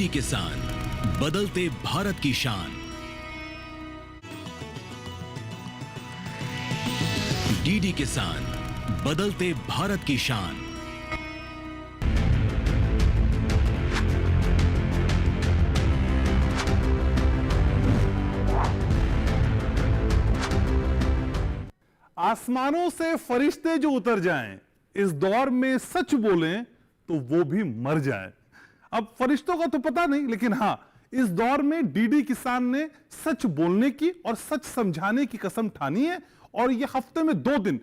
DD किसान, बदलते भारत की शान। डीडी किसान, बदलते भारत की शान। आसमानों से फरिश्ते जो उतर जाएं, इस दौर में सच बोलें तो वो भी मर जाएं। अब फरिश्तों का तो पता नहीं, लेकिन हां, इस दौर में डीडी किसान ने सच बोलने की और सच समझाने की कसम ठानी है, और ये हफ्ते में 2 दिन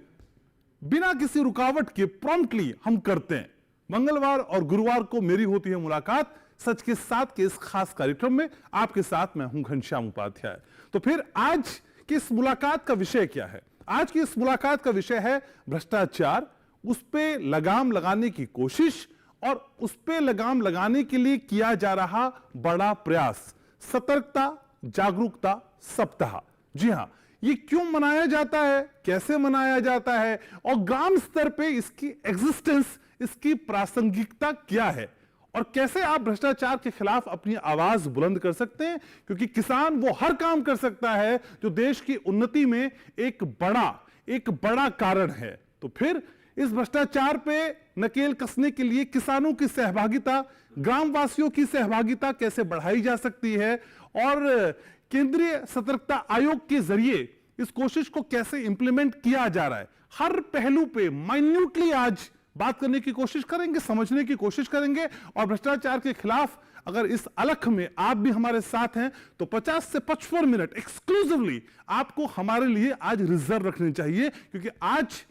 बिना किसी रुकावट के प्रॉम्प्टली हम करते हैं। मंगलवार और गुरुवार को मेरी होती है मुलाकात सच के साथ के इस खास कार्यक्रम में। आपके साथ मैं हूं घनश्याम उपाध्याय। तो फिर आज की इस मुलाकात का विषय क्या है? आज की इस मुलाकात का विषय है भ्रष्टाचार, उस पे लगाम लगाने की कोशिश और उस पे लगाम लगाने के लिए किया जा रहा बड़ा प्रयास, सतर्कता जागरूकता सप्ताह। जी हां, ये क्यों मनाया जाता है, कैसे मनाया जाता है, और ग्राम स्तर पे इसकी एग्जिस्टेंस, इसकी प्रासंगिकता क्या है, और कैसे आप भ्रष्टाचार के खिलाफ अपनी आवाज बुलंद कर सकते हैं। क्योंकि किसान वो हर काम कर सकता है जो देश की उन्नति में एक बड़ा कारण है। तो फिर इस भ्रष्टाचार पे नकेल कसने के लिए किसानों की सहभागिता, ग्रामवासियों की सहभागिता कैसे बढ़ाई जा सकती है, और केंद्रीय सतर्कता आयोग के जरिए इस कोशिश को कैसे इंप्लीमेंट किया जा रहा है, हर पहलू पे माइन्यूटली आज बात करने की कोशिश करेंगे, समझने की कोशिश करेंगे। और भ्रष्टाचार के खिलाफ अगर इस अलख में आप भी हमारे साथ हैं तो 50 से 55 मिनट एक्सक्लूसिवली आपको हमारे लिए आज रिजर्व रखने चाहिए, क्योंकि आज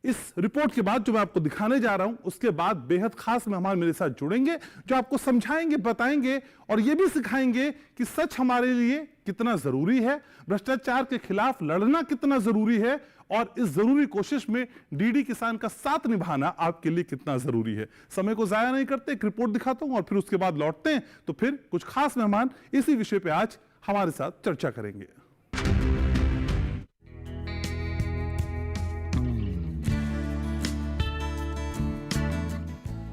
इस रिपोर्ट के बाद जो मैं आपको दिखाने जा रहा हूं, उसके बाद बेहद खास मेहमान मेरे साथ जुड़ेंगे जो आपको समझाएंगे, बताएंगे और यह भी सिखाएंगे कि सच हमारे लिए कितना जरूरी है, भ्रष्टाचार के खिलाफ लड़ना कितना जरूरी है, और इस जरूरी कोशिश में डीडी किसान का साथ निभाना आपके लिए कितना जरूरी है। समय को जाया नहीं करते, एक रिपोर्ट दिखाता हूं और फिर उसके बाद लौटते हैं। तो फिर कुछ खास मेहमान इसी विषय पे आज हमारे साथ चर्चा करेंगे।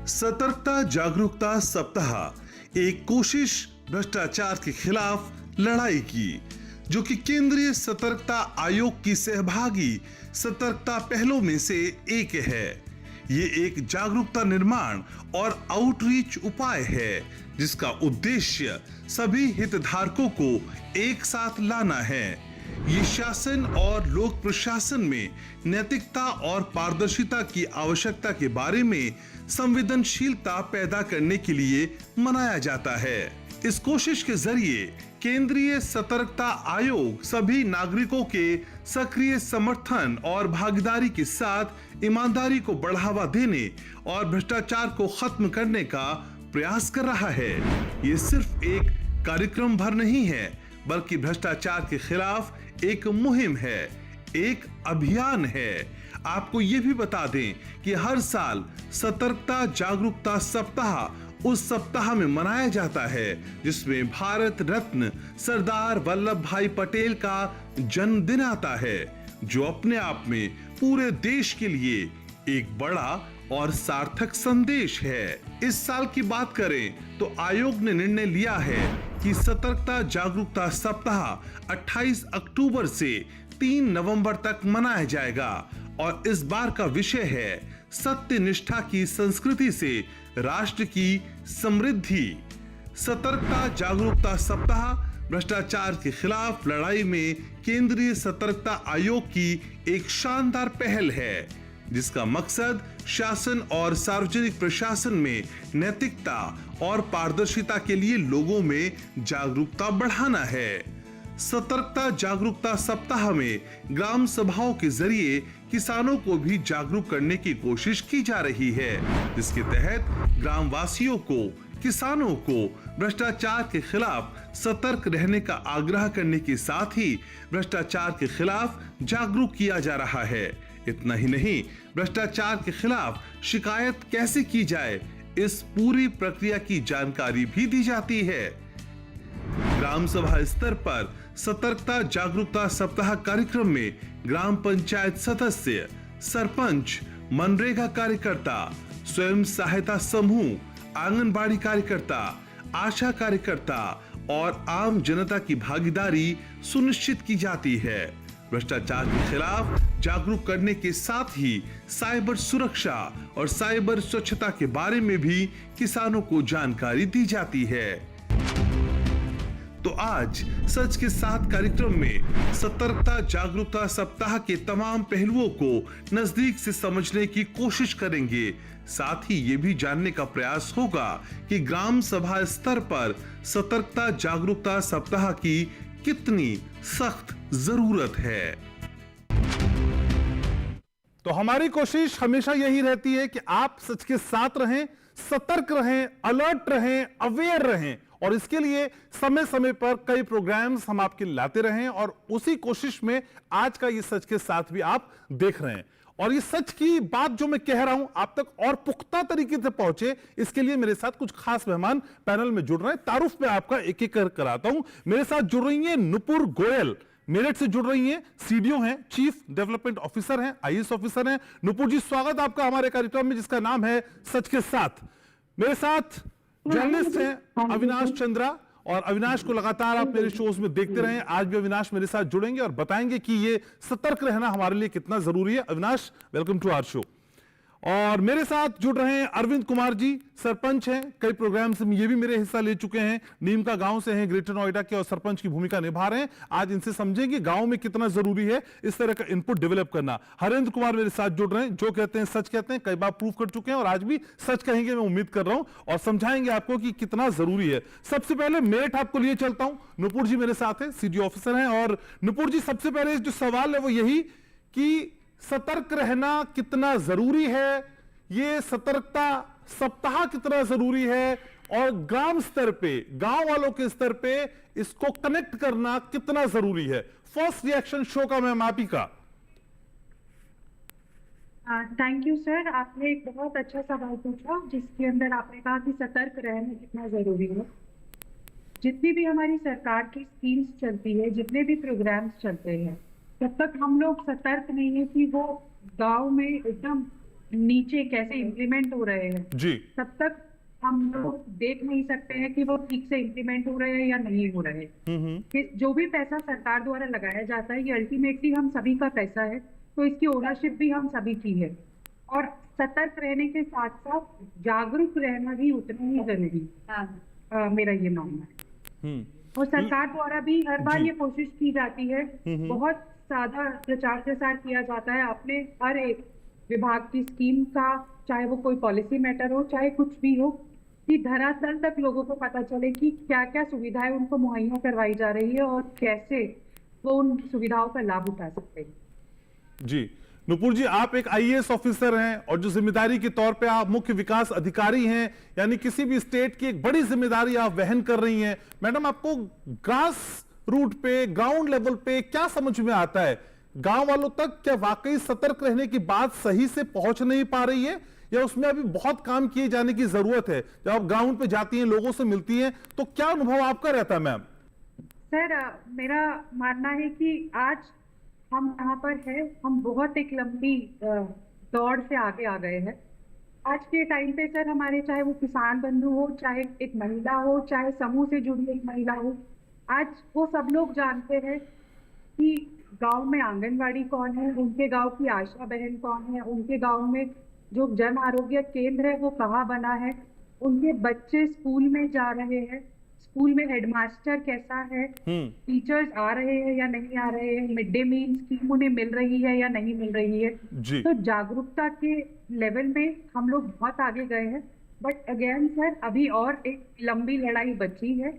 सतर्कता जागरूकता सप्ताह एक कोशिश भ्रष्टाचार के खिलाफ लड़ाई की, जो कि केंद्रीय सतर्कता आयोग की सहभागी सतर्कता पहलों में से एक है। ये एक जागरूकता निर्माण और आउटरीच उपाय है जिसका उद्देश्य सभी हितधारकों को एक साथ लाना है। ये शासन और लोक प्रशासन में नैतिकता और पारदर्शिता की आवश्यकता के बारे में संवेदनशीलता पैदा करने के लिए मनाया जाता है। इस कोशिश के जरिए केंद्रीय सतर्कता आयोग सभी नागरिकों के सक्रिय समर्थन और भागीदारी के साथ ईमानदारी को बढ़ावा देने और भ्रष्टाचार को खत्म करने का प्रयास कर रहा है। ये सिर्फ एक कार्यक्रम भर नहीं है, बल्कि भ्रष्टाचार के खिलाफ एक मुहिम है, एक अभियान है। आपको ये भी बता दें कि हर साल सतर्कता जागरूकता सप्ताह उस सप्ताह में मनाया जाता है जिसमें भारत रत्न सरदार वल्लभ भाई पटेल का जन्मदिन आता है, जो अपने आप में पूरे देश के लिए एक बड़ा और सार्थक संदेश है। इस साल की बात करें तो आयोग ने निर्णय लिया है कि सतर्कता जागरूकता सप्ताह 28 अक्टूबर से 3 नवंबर तक मनाया जाएगा, और इस बार का विषय है सत्य निष्ठा की संस्कृति से राष्ट्र की समृद्धि। सतर्कता जागरूकता सप्ताह भ्रष्टाचार के खिलाफ लड़ाई में केंद्रीय सतर्कता आयोग की एक शानदार पहल है, जिसका मकसद शासन और सार्वजनिक प्रशासन में नैतिकता और पारदर्शिता के लिए लोगों में जागरूकता बढ़ाना है। सतर्कता जागरूकता सप्ताह में ग्राम सभाओं के जरिए किसानों को भी जागरूक करने की कोशिश की जा रही है, जिसके तहत ग्रामवासियों को, किसानों को भ्रष्टाचार के खिलाफ सतर्क रहने का आग्रह करने के साथ ही भ्रष्टाचार के खिलाफ जागरूक किया जा रहा है। इतना ही नहीं, भ्रष्टाचार के खिलाफ शिकायत कैसे की जाए, इस पूरी प्रक्रिया की जानकारी भी दी जाती है। ग्राम सभा स्तर पर सतर्कता जागरूकता सप्ताह कार्यक्रम में ग्राम पंचायत सदस्य, सरपंच, मनरेगा कार्यकर्ता, स्वयं सहायता समूह, आंगनबाड़ी कार्यकर्ता, आशा कार्यकर्ता और आम जनता की भागीदारी सुनिश्चित की जाती है। भ्रष्टाचार के खिलाफ जागरूक करने के साथ ही साइबर सुरक्षा और साइबर स्वच्छता के बारे में भी किसानों को जानकारी दी जाती है। तो आज सच के साथ कार्यक्रम में सतर्कता जागरूकता सप्ताह के तमाम पहलुओं को नजदीक से समझने की कोशिश करेंगे। साथ ही ये भी जानने का प्रयास होगा कि ग्राम सभा स्तर पर सतर्कता जागरूकता सप्ताह की कितनी सख्त जरूरत है। तो हमारी कोशिश हमेशा यही रहती है कि आप सच के साथ रहें, सतर्क रहें, अलर्ट रहें, अवेयर रहें, और इसके लिए समय समय पर कई प्रोग्राम्स हम आपके लाते रहें, और उसी कोशिश में आज का ये सच के साथ भी आप देख रहे हैं। और ये सच की बात जो मैं कह रहा हूं आप तक और पुख्ता तरीके से पहुंचे, इसके लिए मेरे साथ कुछ खास मेहमान पैनल में जुड़ रहे हैं। तारुफ में आपका एक एक कर कराता हूं। मेरे साथ जुड़ रही हैं नुपुर गोयल, मेरठ से जुड़ रही हैं, सीडीओ हैं, चीफ डेवलपमेंट ऑफिसर हैं, आईएएस ऑफिसर हैं। नुपुर जी, स्वागत आपका हमारे कार्यक्रम में जिसका नाम है सच के साथ। मेरे साथ जर्नलिस्ट हैं अविनाश चंद्रा, और अविनाश को लगातार आप मेरे शोज में देखते रहे, आज भी अविनाश मेरे साथ जुड़ेंगे और बताएंगे कि ये सतर्क रहना हमारे लिए कितना जरूरी है। Avinash, welcome to our show. और मेरे साथ जुड़ रहे हैं अरविंद कुमार जी, सरपंच हैं, कई प्रोग्राम्स में ये भी मेरे हिस्सा ले चुके हैं, नीम का गांव से हैं, ग्रेटर नोएडा के, और सरपंच की भूमिका निभा रहे हैं। आज इनसे समझेंगे गांव में कितना जरूरी है इस तरह का इनपुट डेवलप करना। हरेंद्र कुमार मेरे साथ जुड़ रहे हैं, जो कहते हैं सच कहते हैं, कई बार प्रूफ कर चुके हैं और आज भी सच कहेंगे, मैं उम्मीद कर रहा हूं, और समझाएंगे आपको कि कितना जरूरी है। सबसे पहले मेरठ आपको लिए चलता हूं, नुपुर जी मेरे साथ है, सीडीओ ऑफिसर हैं। और नुपुर जी, सबसे पहले जो सवाल है वो यही कि सतर्क रहना कितना जरूरी है, ये सतर्कता सप्ताह कितना जरूरी है, और ग्राम स्तर पे, गांव वालों के स्तर पे इसको कनेक्ट करना कितना जरूरी है। फर्स्ट रिएक्शन शो का मैम आप ही का। थैंक यू सर, आपने एक बहुत अच्छा सवाल पूछा जिसके अंदर आपने कहा कि सतर्क रहना कितना जरूरी है। जितनी भी हमारी सरकार की स्कीम्स चलती है, जितने भी प्रोग्राम्स चलते हैं, जब तक हम लोग सतर्क नहीं है कि वो गांव में एकदम नीचे कैसे इम्प्लीमेंट हो रहे हैं जी, तब तक हम लोग देख नहीं सकते हैं कि वो ठीक से इम्प्लीमेंट हो रहे हैं या नहीं हो रहे हैं। कि जो भी पैसा सरकार द्वारा लगाया जाता है ये अल्टीमेटली हम सभी का पैसा है, तो इसकी ओनरशिप भी हम सभी की है। और सतर्क रहने के साथ साथ जागरूक रहना भी उतना ही जरूरी है, मेरा ये मानना है। और सरकार द्वारा भी हर बार ये कोशिश की जाती है, बहुत ज्यादा प्रचार प्रसार किया जाता है अपने हर एक विभाग की स्कीम का, चाहे वो कोई पॉलिसी मैटर हो, चाहे कुछ भी हो, कि धरातल तक लोगों को पता चले कि क्या क्या सुविधाएं उनको मुहैया करवाई जा रही है और कैसे वो उन सुविधाओं का लाभ उठा सकते हैं। जी नुपुर जी, आप एक आईएएस ऑफिसर हैं और जो जिम्मेदारी के तौर पे आप मुख्य विकास अधिकारी हैं, यानी किसी भी स्टेट की एक बड़ी जिम्मेदारी आप वहन कर रही हैं। मैडम, आपको ग्रास रूट पे, ग्राउंड लेवल पे क्या समझ में आता है? गांव वालों तक क्या वाकई सतर्क रहने की बात सही से पहुंच नहीं पा रही है, या उसमें अभी बहुत काम किए जाने की जरूरत है? जब आप ग्राउंड पे जाती हैं, लोगों से मिलती हैं, तो क्या अनुभव आपका रहता है मैम? सर, मेरा मानना है कि आज हम यहाँ पर है, हम बहुत एक लंबी दौड़ से आगे आ गए हैं। आज के टाइम पे सर, हमारे चाहे वो किसान बंधु हो, चाहे एक महिला हो, चाहे समूह से जुड़ी एक महिला हो, आज वो सब लोग जानते हैं कि गांव में आंगनवाड़ी कौन है, उनके गांव की आशा बहन कौन है, उनके गांव में जो जन आरोग्य केंद्र है वो कहाँ बना है, उनके बच्चे स्कूल में जा रहे हैं, स्कूल में हेडमास्टर कैसा है, टीचर्स आ रहे हैं या नहीं आ रहे हैं, मिड डे मील स्कीम उन्हें मिल रही है या नहीं मिल रही है। तो जागरूकता के लेवल में हम लोग बहुत आगे गए हैं, बट अगेन सर, अभी और एक लंबी लड़ाई बची है।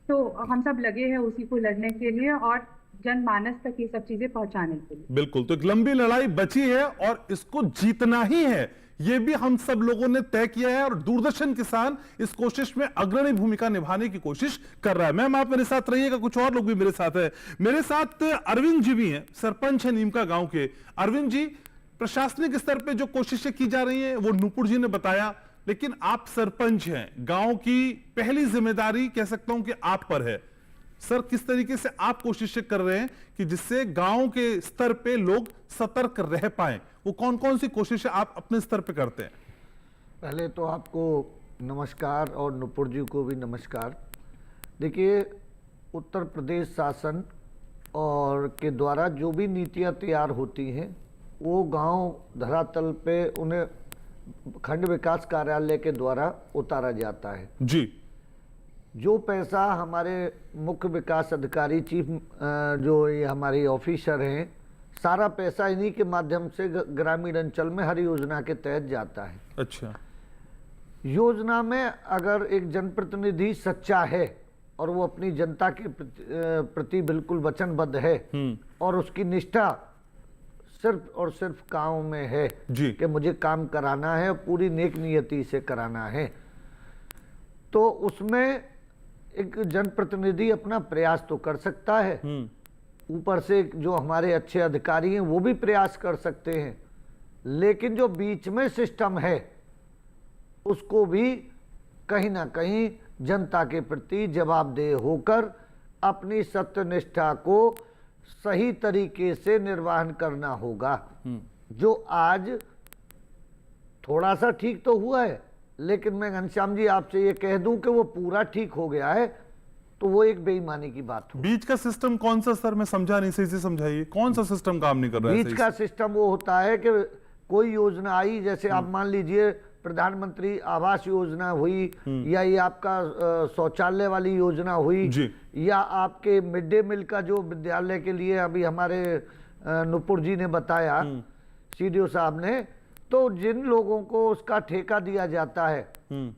तो हम सब लगे हैं उसी को लड़ने के लिए और जनमानस तक ये सब चीजें पहुंचाने के लिए। बिल्कुल, तो एक लंबी लड़ाई बची है और इसको जीतना ही है, ये भी हम सब लोगों ने तय किया है, और दूरदर्शन किसान इस कोशिश में अग्रणी भूमिका निभाने की कोशिश कर रहा है। मैम, आप मेरे साथ रहिएगा, कुछ और लोग भी मेरे साथ है। मेरे साथ अरविंद जी भी हैं, सरपंच है नीम का गांव के। अरविंद जी, प्रशासनिक स्तर पे जो कोशिशें की जा रही हैं वो नुपुर जी ने बताया, लेकिन आप सरपंच हैं, गांव की पहली जिम्मेदारी कह सकता हूं कि आप पर है। सर, किस तरीके से आप कोशिशें कर रहे हैं कि जिससे गांव के स्तर पे लोग सतर्क रह पाएं? वो कौन कौन सी कोशिशें आप अपने स्तर पे करते हैं? पहले तो आपको नमस्कार और नुपुर जी को भी नमस्कार। देखिए, उत्तर प्रदेश शासन और के द्वारा जो भी नीतियां तैयार होती हैं वो गांव धरातल पे उन्हें खंड विकास कार्यालय के द्वारा उतारा जाता है जी। जो पैसा हमारे मुख्य विकास अधिकारी चीफ जो ये हमारे ऑफिसर हैं, सारा पैसा इन्हीं के माध्यम से ग्रामीण अंचल में हर योजना के तहत जाता है। अच्छा। योजना में अगर एक जनप्रतिनिधि सच्चा है और वो अपनी जनता के प्रति बिल्कुल वचनबद्ध है और उसकी निष्ठा सिर्फ और सिर्फ काम में है जी कि मुझे काम कराना है और पूरी नेक नियति से कराना है, तो उसमें एक जनप्रतिनिधि अपना प्रयास तो कर सकता है। ऊपर से जो हमारे अच्छे अधिकारी हैं वो भी प्रयास कर सकते हैं, लेकिन जो बीच में सिस्टम है उसको भी कहीं ना कहीं जनता के प्रति जवाबदेह होकर अपनी सत्यनिष्ठा को सही तरीके से निर्वहन करना होगा। जो आज थोड़ा सा ठीक तो हुआ है, लेकिन मैं घनश्याम जी आपसे ये कह दूं कि वो पूरा ठीक हो गया है तो वो एक बेईमानी की बात हो। बीच का सिस्टम कौन सा सर? मैं समझा नहीं, सही से समझाइए, कौन सा सिस्टम काम नहीं कर रहा है? बीच का सिस्टम वो होता है कि कोई योजना आई, जैसे आप मान लीजिए प्रधानमंत्री आवास योजना हुई या ये आपका शौचालय वाली योजना हुई जी। या आपके मिड डे मील का जो विद्यालय के लिए अभी हमारे नुपुर जी ने बताया, सीडीओ साहब ने, तो जिन लोगों को उसका ठेका दिया जाता है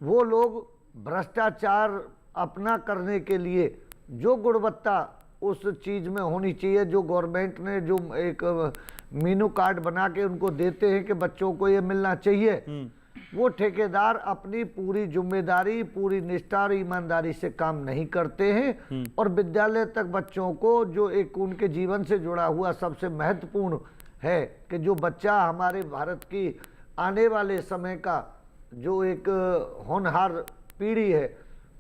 वो लोग भ्रष्टाचार अपना करने के लिए जो गुणवत्ता उस चीज में होनी चाहिए, जो गवर्नमेंट ने जो एक मेनू कार्ड बना के उनको देते हैं कि बच्चों को ये मिलना चाहिए, वो ठेकेदार अपनी पूरी जिम्मेदारी, पूरी निष्ठा और ईमानदारी से काम नहीं करते हैं और विद्यालय तक बच्चों को जो एक उनके जीवन से जुड़ा हुआ सबसे महत्वपूर्ण है कि जो बच्चा हमारे भारत की आने वाले समय का जो एक होनहार पीढ़ी है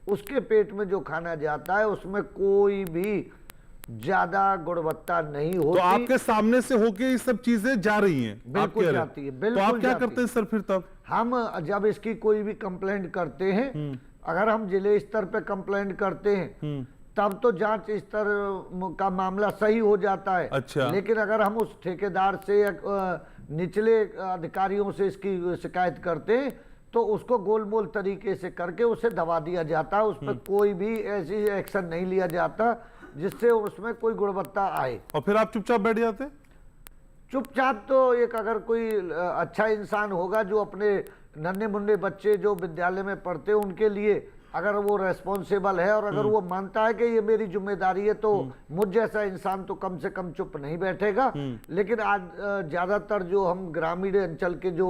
उसके पेट में जो खाना जाता है उसमें कोई भी ज्यादा गुणवत्ता नहीं होती। तो आपके सामने से होके ये सब चीजें जा रही हैं? बिल्कुल जाती है, बिल्कुल। तो आप क्या जाती करते हैं सर फिर तब? हम जब इसकी कोई भी कंप्लेंट करते हैं, अगर हम जिले स्तर पे कंप्लेंट करते हैं तब तो जांच स्तर का मामला सही हो जाता है। अच्छा। लेकिन अगर हम उस ठेकेदार से या निचले अधिकारियों से इसकी शिकायत करते हैं तो उसको गोलमोल तरीके से करके उसे दबा दिया जाता है, उस पर कोई भी ऐसी एक्शन नहीं लिया जाता जिससे उसमें कोई गुणवत्ता आए। और फिर आप चुपचाप बैठ जाते? चुपचाप तो एक अगर कोई अच्छा इंसान होगा जो अपने नन्हे मुन्ने बच्चे जो विद्यालय में पढ़ते हैं उनके लिए अगर वो रेस्पॉन्सिबल है और अगर वो मानता है कि ये मेरी जिम्मेदारी है तो मुझ जैसा इंसान तो कम से कम चुप नहीं बैठेगा। लेकिन आज ज्यादातर जो हम ग्रामीण अंचल के जो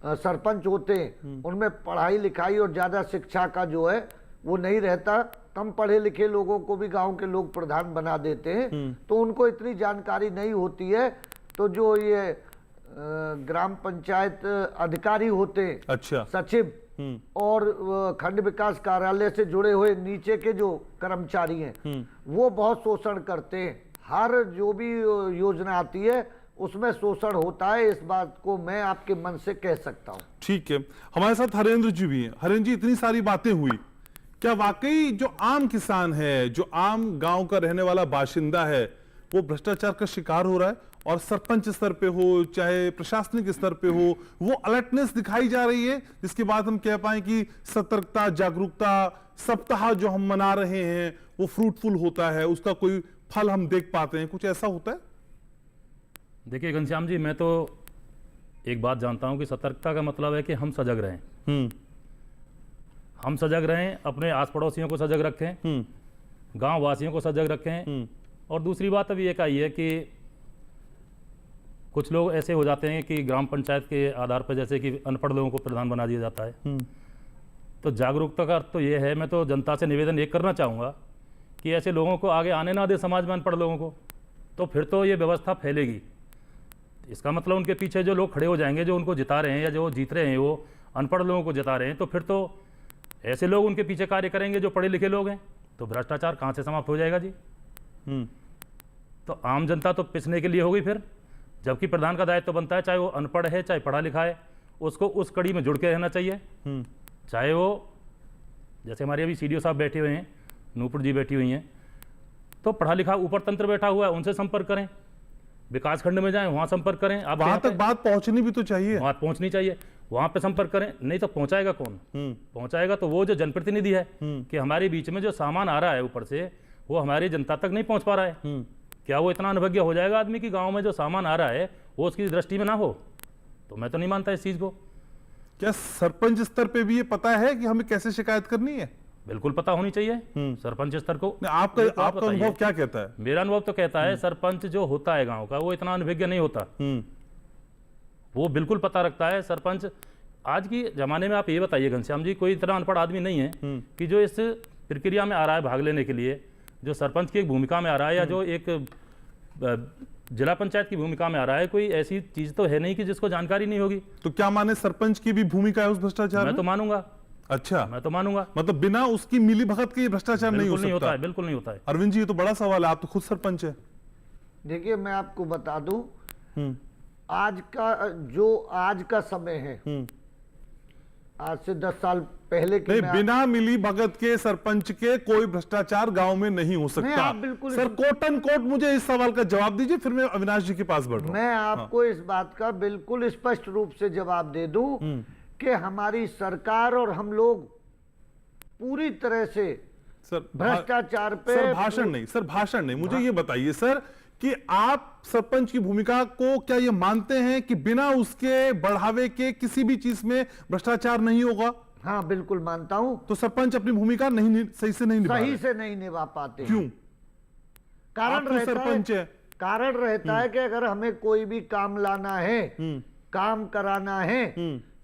सरपंच होते हैं उनमें पढ़ाई लिखाई और ज्यादा शिक्षा का जो है वो नहीं रहता, कम पढ़े लिखे लोगों को भी गांव के लोग प्रधान बना देते हैं तो उनको इतनी जानकारी नहीं होती है। तो जो ये ग्राम पंचायत अधिकारी होते हैं, अच्छा, सचिव और खंड विकास कार्यालय से जुड़े हुए नीचे के जो कर्मचारी हैं वो बहुत शोषण करते हैं। हर जो भी योजना आती है उसमें शोषण होता है, इस बात को मैं आपके मन से कह सकता हूं। ठीक है, हमारे साथ हरेंद्र जी भी हैं। हरेंद्र जी, इतनी सारी बातें हुई, क्या वाकई जो आम किसान है, जो आम गांव का रहने वाला बाशिंदा है, वो भ्रष्टाचार का शिकार हो रहा है? और सरपंच स्तर पे हो चाहे प्रशासनिक स्तर पे हो, वो अलर्टनेस दिखाई जा रही है जिसके बाद हम कह पाए कि सतर्कता जागरूकता सप्ताह जो हम मना रहे हैं वो फ्रूटफुल होता है, उसका कोई फल हम देख पाते हैं? कुछ ऐसा होता है? देखिए घनश्याम जी, मैं तो एक बात जानता हूं कि सतर्कता का मतलब है कि हम सजग रहें। हम सजग रहें, अपने आस पड़ोसियों को सजग रखें, गांव वासियों को सजग रखें। और दूसरी बात अभी एक आई है कि कुछ लोग ऐसे हो जाते हैं कि ग्राम पंचायत के आधार पर जैसे कि अनपढ़ लोगों को प्रधान बना दिया जाता है। तो जागरूकता का अर्थ तो ये है, मैं तो जनता से निवेदन ये करना चाहूँगा कि ऐसे लोगों को आगे आने ना दे समाज में, अनपढ़ लोगों को, तो फिर तो ये व्यवस्था फैलेगी। इसका मतलब उनके पीछे जो लोग खड़े हो जाएंगे, जो उनको जिता रहे हैं या जो जीत रहे हैं वो अनपढ़ लोगों को जिता रहे हैं, तो फिर तो ऐसे लोग उनके पीछे कार्य करेंगे जो पढ़े लिखे लोग हैं, तो भ्रष्टाचार कहाँ से समाप्त हो जाएगा जी? तो आम जनता तो पिसने के लिए होगी फिर, जबकि प्रधान का दायित्व तो बनता है, चाहे वो अनपढ़ है चाहे पढ़ा लिखा है, उसको उस कड़ी में जुड़ के रहना चाहिए। चाहे वो जैसे हमारे अभी सीडीओ साहब बैठे हुए हैं, नूपुर जी बैठी हुई हैं, तो पढ़ा लिखा ऊपर तंत्र बैठा हुआ है, उनसे संपर्क करें। विकास खंड में जाएं, वहाँ संपर्क करें। आप वहां तक बात पहुंचनी भी तो चाहिए। वहाँ पहुँचनी चाहिए, वहाँ पे संपर्क करें। नहीं तो पहुँचाएगा कौन? पहुँचाएगा तो वो जो जनप्रतिनिधि है कि हमारे बीच में जो सामान आ रहा है ऊपर से, वो हमारी जनता तक नहीं पहुँच पा रहा है। क्या वो इतना अनभिज्ञ हो जाएगा आदमी कि गाँव में जो सामान आ रहा है वो उसकी दृष्टि में ना हो? तो मैं तो नहीं मानता इस चीज़ को। क्या सरपंच स्तर पे भी ये पता है कि हमें कैसे शिकायत करनी है? बिल्कुल पता होनी चाहिए सरपंच स्तर को। आपका ये तो आप आपका बताइए। अनुभव क्या कहता है? मेरा अनुभव तो कहता है सरपंच जो होता है गांव का, वो इतना अनभिज्ञ नहीं होता। वो बिल्कुल पता रखता है सरपंच। आज की जमाने में आप ये बताइए घनश्याम जी, कोई इतना अनपढ़ आदमी नहीं है कि जो इस प्रक्रिया में आ रहा है भाग लेने के लिए, जो सरपंच की एक भूमिका में आ रहा है या जो एक जिला पंचायत की भूमिका में आ रहा है। कोई ऐसी चीज तो है नहीं कि जिसको जानकारी नहीं होगी। तो क्या माने सरपंच की भी भूमिका है उस भ्रष्टाचार मैं में? तो मानूंगा। अच्छा, मैं तो मानूंगा। मतलब बिना उसकी मिली भगत के ये भ्रष्टाचार नहीं हो बिल्कुल नहीं होता सकता। है, बिल्कुल नहीं होता है। अरविंद जी, ये तो बड़ा सवाल है, आप तो खुद सरपंच है। देखिए, मैं आपको बता दूं, आज का समय है, आज से 10 साल पहले की नहीं, मैं बिना मिली भगत के सरपंच के कोई भ्रष्टाचार गांव में नहीं हो सकता। आप बिल्कुल सर, कोट एंड कोट मुझे इस सवाल का जवाब दीजिए, फिर मैं अविनाश जी के पास बढ़ रहा हूं। मैं आपको इस बात का बिल्कुल स्पष्ट रूप से जवाब दे दूं कि हमारी सरकार और हम लोग पूरी तरह से सर भ्रष्टाचार पे सर भाषण नहीं, सर भाषण नहीं, मुझे ये बताइए सर कि आप सरपंच की भूमिका को क्या ये मानते हैं कि बिना उसके बढ़ावे के किसी भी चीज में भ्रष्टाचार नहीं होगा? हाँ, बिल्कुल मानता हूं। तो सरपंच अपनी भूमिका सही से नहीं निभा सही रहे। से नहीं निभा पाते। क्यों? कारण आप तो रहता सरपंच है, है। कारण रहता है कि अगर हमें कोई भी काम लाना है, काम कराना है,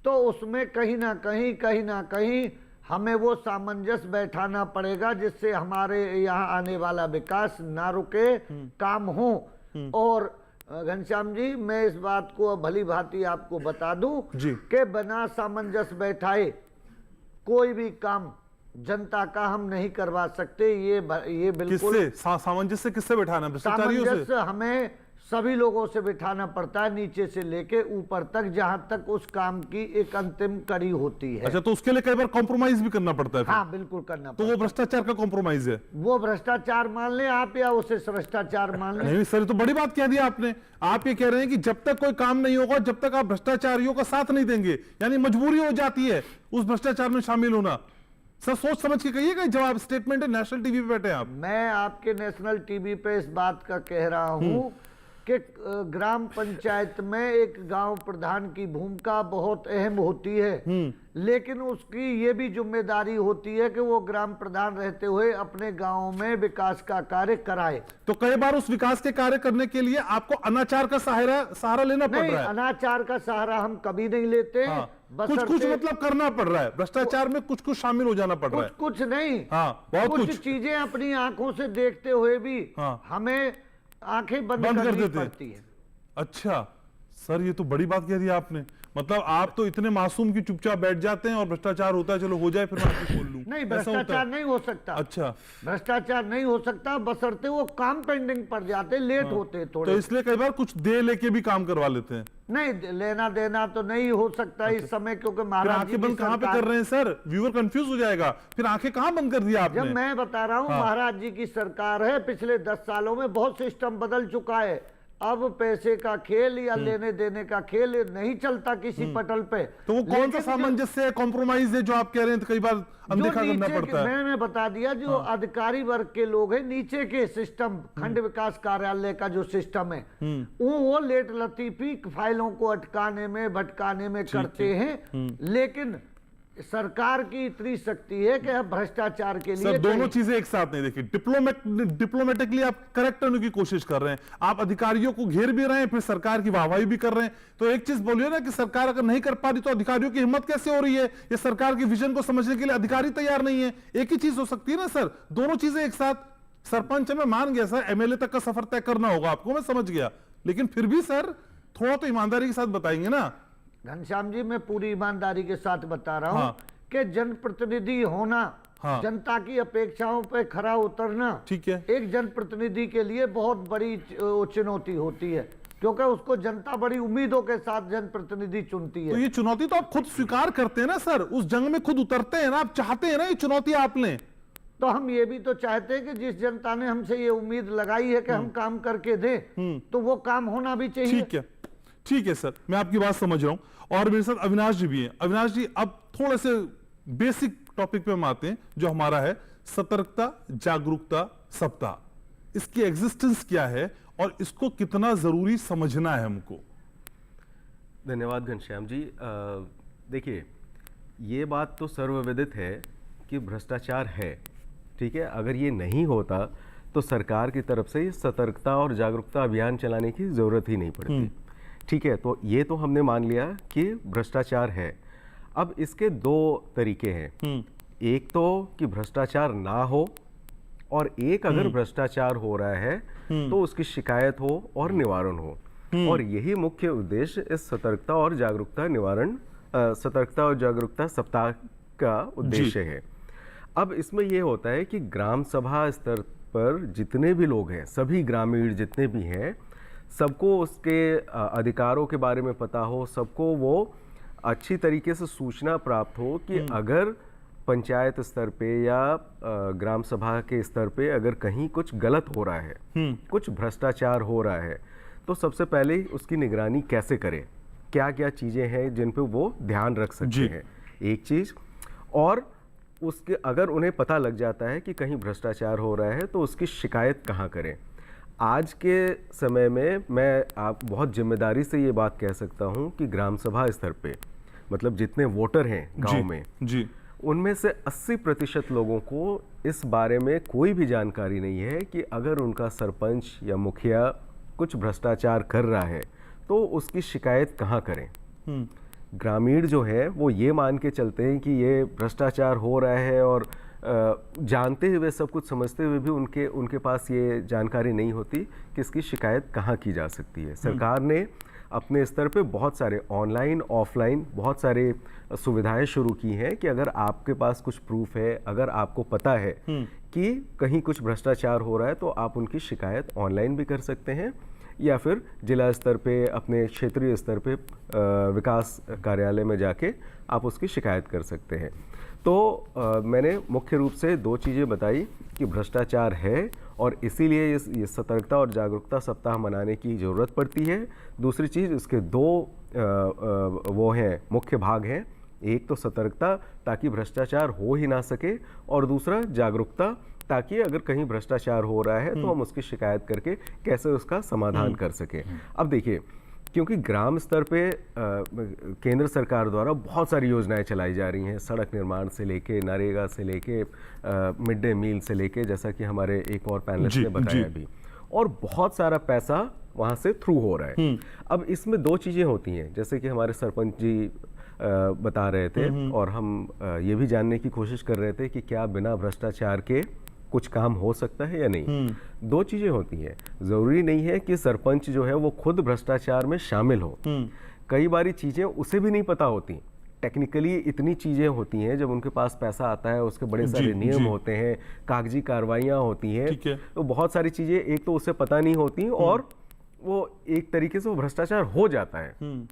तो उसमें कहीं ना कहीं हमें वो सामंजस्य बैठाना पड़ेगा जिससे हमारे यहाँ आने वाला विकास ना रुके, काम हो। और घनश्याम जी, मैं इस बात को भली भांति आपको बता दूं कि बिना सामंजस्य बैठाए कोई भी काम जनता का हम नहीं करवा सकते। ये बिल्कुल किससे सामंजस्य किससे बैठाना? भ्रष्टाचारियों से? सामंजस्य हमें सभी लोगों से बिठाना पड़ता है, नीचे से लेके ऊपर तक, जहां तक उस काम की एक अंतिम कड़ी होती है। अच्छा, तो उसके लिए कई बार कॉम्प्रोमाइज भी करना पड़ता है फिर? हाँ, बिल्कुल करना तो पड़ता वो भ्रष्टाचार का कॉम्प्रोमाइज है? वो भ्रष्टाचार मान ले आप या उसे भ्रष्टाचार मान ले। नहीं सर, तो बड़ी बात कह दी आपने। आप ये कह रहे हैं कि जब तक कोई काम नहीं होगा, जब तक आप भ्रष्टाचारियों का साथ नहीं देंगे, यानी मजबूरी हो जाती है उस भ्रष्टाचार में शामिल होना। सर, सोच समझ के कहिएगा, जवाब स्टेटमेंट है, नेशनल टीवी पे बैठे आप। मैं आपके नेशनल टीवी पे इस बात का कह रहा हूं कि ग्राम पंचायत में एक गांव प्रधान की भूमिका बहुत अहम होती है, लेकिन उसकी ये भी जिम्मेदारी होती है कि वो ग्राम प्रधान रहते हुए अपने गांव में विकास का कार्य कराए। तो कई बार उस विकास के कार्य करने के लिए आपको अनाचार का सहारा लेना पड़ नहीं, रहा है। अनाचार का सहारा हम कभी नहीं लेते। कुछ मतलब करना पड़ रहा है, भ्रष्टाचार में कुछ शामिल हो जाना पड़ रहा है। कुछ नहीं, बहुत कुछ चीजें अपनी आंखों से देखते हुए भी हमें आंखें बंद कर देते पड़ती है। अच्छा सर, ये तो बड़ी बात कह दी आपने। मतलब आप तो इतने मासूम की चुपचाप बैठ जाते हैं और भ्रष्टाचार होता है, चलो हो जाए फिर मैं आपको खोल लूं। नहीं, भ्रष्टाचार नहीं हो सकता। अच्छा, भ्रष्टाचार नहीं हो सकता बशर्ते वो काम पेंडिंग पड़ जाते, लेट होते थोड़े। तो इसलिए कई बार कुछ दे लेके भी काम करवा लेते हैं। नहीं, लेना देना तो नहीं हो सकता इस समय, क्योंकि महाराज जी आंखें बंद कहां पे कर रहे हैं सर? व्यूअर कंफ्यूज हो जाएगा। फिर आंखें कहां बंद कर दी आपने? जब मैं बता रहा हूं महाराज जी की सरकार है, पिछले 10 सालों में बहुत सिस्टम बदल चुका है। अब पैसे का खेल या लेने देने का खेल नहीं चलता किसी पटल पे। तो वो कौन सा सामंजस्य है, कॉम्प्रोमाइज है जो आप कह रहे हैं? तो कई बार अनदेखा करना पड़ता है। मैंने बता दिया, जो अधिकारी वर्ग के लोग हैं, नीचे के सिस्टम, खंड विकास कार्यालय का जो सिस्टम है, वो लेट लतीफी फाइलों को अटकाने में भटकाने में करते हैं। लेकिन सरकार की इतनी शक्ति है कि अब भ्रष्टाचार के लिए सर दोनों चीजें एक साथ नहीं। देखिए, डिप्लोमेटिकली आप करेक्ट होने की कोशिश कर रहे हैं, आप अधिकारियों को घेर भी रहे हैं, फिर सरकार की वाहवाही भी कर रहे हैं। तो एक चीज बोलिए ना कि सरकार अगर नहीं कर पा रही तो अधिकारियों की हिम्मत कैसे हो रही है? ये सरकार की विजन को समझने के लिए अधिकारी तैयार नहीं है। एक ही चीज हो सकती है ना सर, दोनों चीजें एक साथ। सरपंच में मान गया सर, एमएलए तक का सफर तय करना होगा आपको, मैं समझ गया, लेकिन फिर भी सर थोड़ा तो ईमानदारी के साथ बताएंगे ना। घनश्याम जी, मैं पूरी ईमानदारी के साथ बता रहा हूं कि जनप्रतिनिधि होना, जनता की अपेक्षाओं पे खरा उतरना, ठीक है, एक जनप्रतिनिधि के लिए बहुत बड़ी चुनौती होती है। क्योंकि उसको जनता बड़ी उम्मीदों के साथ जनप्रतिनिधि चुनती तो है। ये चुनौती तो आप खुद स्वीकार करते हैं ना सर, उस जंग में खुद उतरते हैं ना, आप चाहते हैं ना ये चुनौती आप लें। तो हम ये भी तो चाहते हैं कि जिस जनता ने हमसे ये उम्मीद लगाई है कि हम काम करके दें, तो वो काम होना भी चाहिए। ठीक है सर, मैं आपकी बात समझ रहा हूं। और मेरे साथ अविनाश जी भी हैं। अविनाश जी, अब थोड़े से बेसिक टॉपिक पे हम आते हैं जो हमारा है सतर्कता जागरूकता सप्ताह। इसकी एग्जिस्टेंस क्या है और इसको कितना जरूरी समझना है हमको? धन्यवाद घनश्याम जी। देखिए, ये बात तो सर्वविदित है कि भ्रष्टाचार है, ठीक है। अगर ये नहीं होता तो सरकार की तरफ से सतर्कता और जागरूकता अभियान चलाने की ज़रूरत ही नहीं पड़ती, ठीक है। तो ये तो हमने मान लिया कि भ्रष्टाचार है। अब इसके दो तरीके हैं, एक तो कि भ्रष्टाचार ना हो, और एक अगर भ्रष्टाचार हो रहा है तो उसकी शिकायत हो और निवारण हो। और यही मुख्य उद्देश्य इस सतर्कता और जागरूकता सप्ताह का उद्देश्य है। अब इसमें यह होता है कि ग्राम सभा स्तर पर जितने भी लोग हैं, सभी ग्रामीण जितने भी हैं, सबको उसके अधिकारों के बारे में पता हो, सबको वो अच्छी तरीके से सूचना प्राप्त हो कि अगर पंचायत स्तर पे या ग्राम सभा के स्तर पे अगर कहीं कुछ गलत हो रहा है, कुछ भ्रष्टाचार हो रहा है, तो सबसे पहले उसकी निगरानी कैसे करें, क्या क्या चीज़ें हैं जिन पे वो ध्यान रख सकते हैं, एक चीज़। और उसके अगर उन्हें पता लग जाता है कि कहीं भ्रष्टाचार हो रहा है तो उसकी शिकायत कहाँ करें। आज के समय में मैं आप बहुत जिम्मेदारी से ये बात कह सकता हूँ कि ग्राम सभा स्तर पे, मतलब जितने वोटर हैं गांव में, उनमें से 80% लोगों को इस बारे में कोई भी जानकारी नहीं है कि अगर उनका सरपंच या मुखिया कुछ भ्रष्टाचार कर रहा है तो उसकी शिकायत कहाँ करें। ग्रामीण जो है वो ये मान के चलते हैं कि ये भ्रष्टाचार हो रहा है, और जानते हुए, सब कुछ समझते हुए भी उनके पास ये जानकारी नहीं होती कि इसकी शिकायत कहाँ की जा सकती है। सरकार ने अपने स्तर पे बहुत सारे ऑनलाइन ऑफलाइन बहुत सारे सुविधाएं शुरू की हैं कि अगर आपके पास कुछ प्रूफ है, अगर आपको पता है कि कहीं कुछ भ्रष्टाचार हो रहा है, तो आप उनकी शिकायत ऑनलाइन भी कर सकते हैं, या फिर जिला स्तर पे, अपने क्षेत्रीय स्तर पे विकास कार्यालय में जाके आप उसकी शिकायत कर सकते हैं। तो मैंने मुख्य रूप से दो चीज़ें बताई कि भ्रष्टाचार है और इसीलिए ये सतर्कता और जागरूकता सप्ताह मनाने की ज़रूरत पड़ती है। दूसरी चीज़, इसके दो वो हैं, मुख्य भाग हैं। एक तो सतर्कता ताकि भ्रष्टाचार हो ही ना सके, और दूसरा जागरूकता ताकि अगर कहीं भ्रष्टाचार हो रहा है तो हम उसकी शिकायत करके कैसे उसका समाधान कर सकें। अब देखिए, क्योंकि ग्राम स्तर पे केंद्र सरकार द्वारा बहुत सारी योजनाएं चलाई जा रही हैं, सड़क निर्माण से लेके, नरेगा से लेके, मिड डे मील से लेके, जैसा कि हमारे एक और पैनलिस्ट ने बताया अभी, और बहुत सारा पैसा वहाँ से थ्रू हो रहा है। अब इसमें दो चीज़ें होती हैं, जैसे कि हमारे सरपंच जी बता रहे थे, और हम ये भी जानने की कोशिश कर रहे थे कि क्या बिना भ्रष्टाचार के कुछ काम हो सकता है या नहीं। दो चीजें होती हैं, जरूरी नहीं है कि सरपंच जो है वो खुद भ्रष्टाचार में शामिल हो। कई बारी चीजें उसे भी नहीं पता होती, टेक्निकली इतनी चीजें होती हैं, जब उनके पास पैसा आता है उसके बड़े सारे नियम होते हैं, कागजी कार्रवाइयां होती हैं, तो बहुत सारी चीजें एक तो उसे पता नहीं होती, और वो एक तरीके से वो भ्रष्टाचार हो जाता है।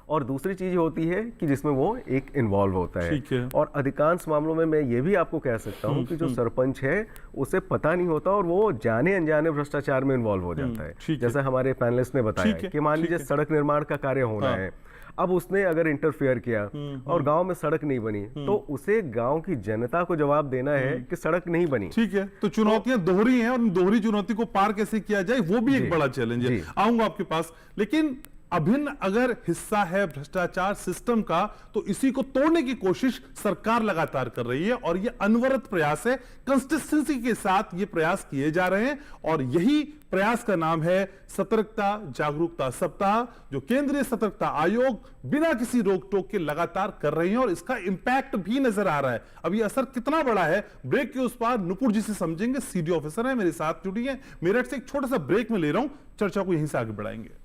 और दूसरी चीज होती है कि जिसमें वो एक इन्वॉल्व होता है। और अधिकांश मामलों में मैं ये भी आपको कह सकता हूँ कि जो सरपंच है उसे पता नहीं होता और वो जाने अनजाने भ्रष्टाचार में इन्वॉल्व हो जाता है। जैसे हमारे पैनलिस्ट ने बताया कि मान लीजिए सड़क निर्माण का कार्य होना है, अब उसने अगर इंटरफेयर किया और गांव में सड़क नहीं बनी, तो उसे गांव की जनता को जवाब देना है कि सड़क नहीं बनी। ठीक है, तो चुनौतियां दोहरी हैं, और दोहरी चुनौती को पार कैसे किया जाए वो भी एक बड़ा चैलेंज है। आऊंगा आपके पास, लेकिन अभिन्न अगर हिस्सा है भ्रष्टाचार सिस्टम का, तो इसी को तोड़ने की कोशिश सरकार लगातार कर रही है, और ये अनवरत प्रयास है, कंसिस्टेंसी के साथ ये प्रयास किए जा रहे हैं। और यही प्रयास का नाम है सतर्कता जागरूकता सप्ताह, जो केंद्रीय सतर्कता आयोग बिना किसी रोक टोक के लगातार कर रही है, और इसका इंपैक्ट भी नजर आ रहा है। अब ये असर कितना बड़ा है, ब्रेक के उस पार नुपुर जी से समझेंगे। सीडी ऑफिसर है, मेरे साथ जुड़ी है मेरठ से। एक छोटा सा ब्रेक में ले रहा हूं, चर्चा को यहीं से आगे बढ़ाएंगे।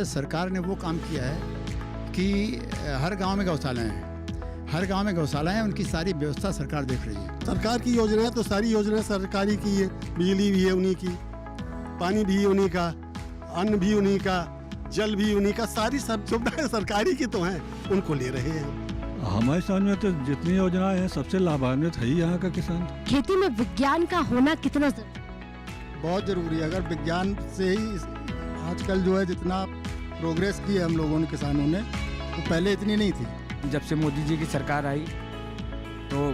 सरकार ने वो काम किया है कि हर गांव में गौशालाएं हैं, हर गांव में गौशालाएं हैं, उनकी सारी व्यवस्था सरकार देख रही है। सरकार की योजना है तो सारी योजना सरकारी की है, बिजली भी है उन्हीं की, पानी भी उन्हीं का, अन्न भी उन्हीं का, जल भी उन्हीं का, सारी सब सुविधाएं सरकारी की तो हैं, उनको ले रहे हैं। हमारे समझ में तो जितनी योजनाएं हैं सबसे लाभान्वित है ही यहाँ का किसान। खेती में विज्ञान का होना कितना बहुत जरूरी है। अगर विज्ञान से ही आजकल जो है जितना प्रोग्रेस की है हम लोगों ने, किसानों ने, तो पहले इतनी नहीं थी। जब से मोदी जी की सरकार आई तो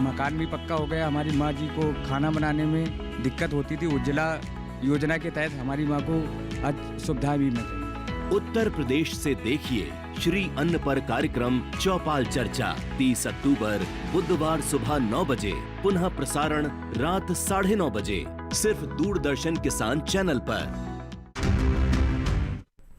मकान भी पक्का हो गया। हमारी माँ जी को खाना बनाने में दिक्कत होती थी, उज्ज्वला योजना के तहत हमारी माँ को आज सुविधा भी मिल रही है। उत्तर प्रदेश से देखिए श्री अन्न पर कार्यक्रम चौपाल चर्चा 30 अक्टूबर बुधवार सुबह 9 बजे, पुनः प्रसारण रात 9:30 बजे, सिर्फ दूरदर्शन किसान चैनल पर।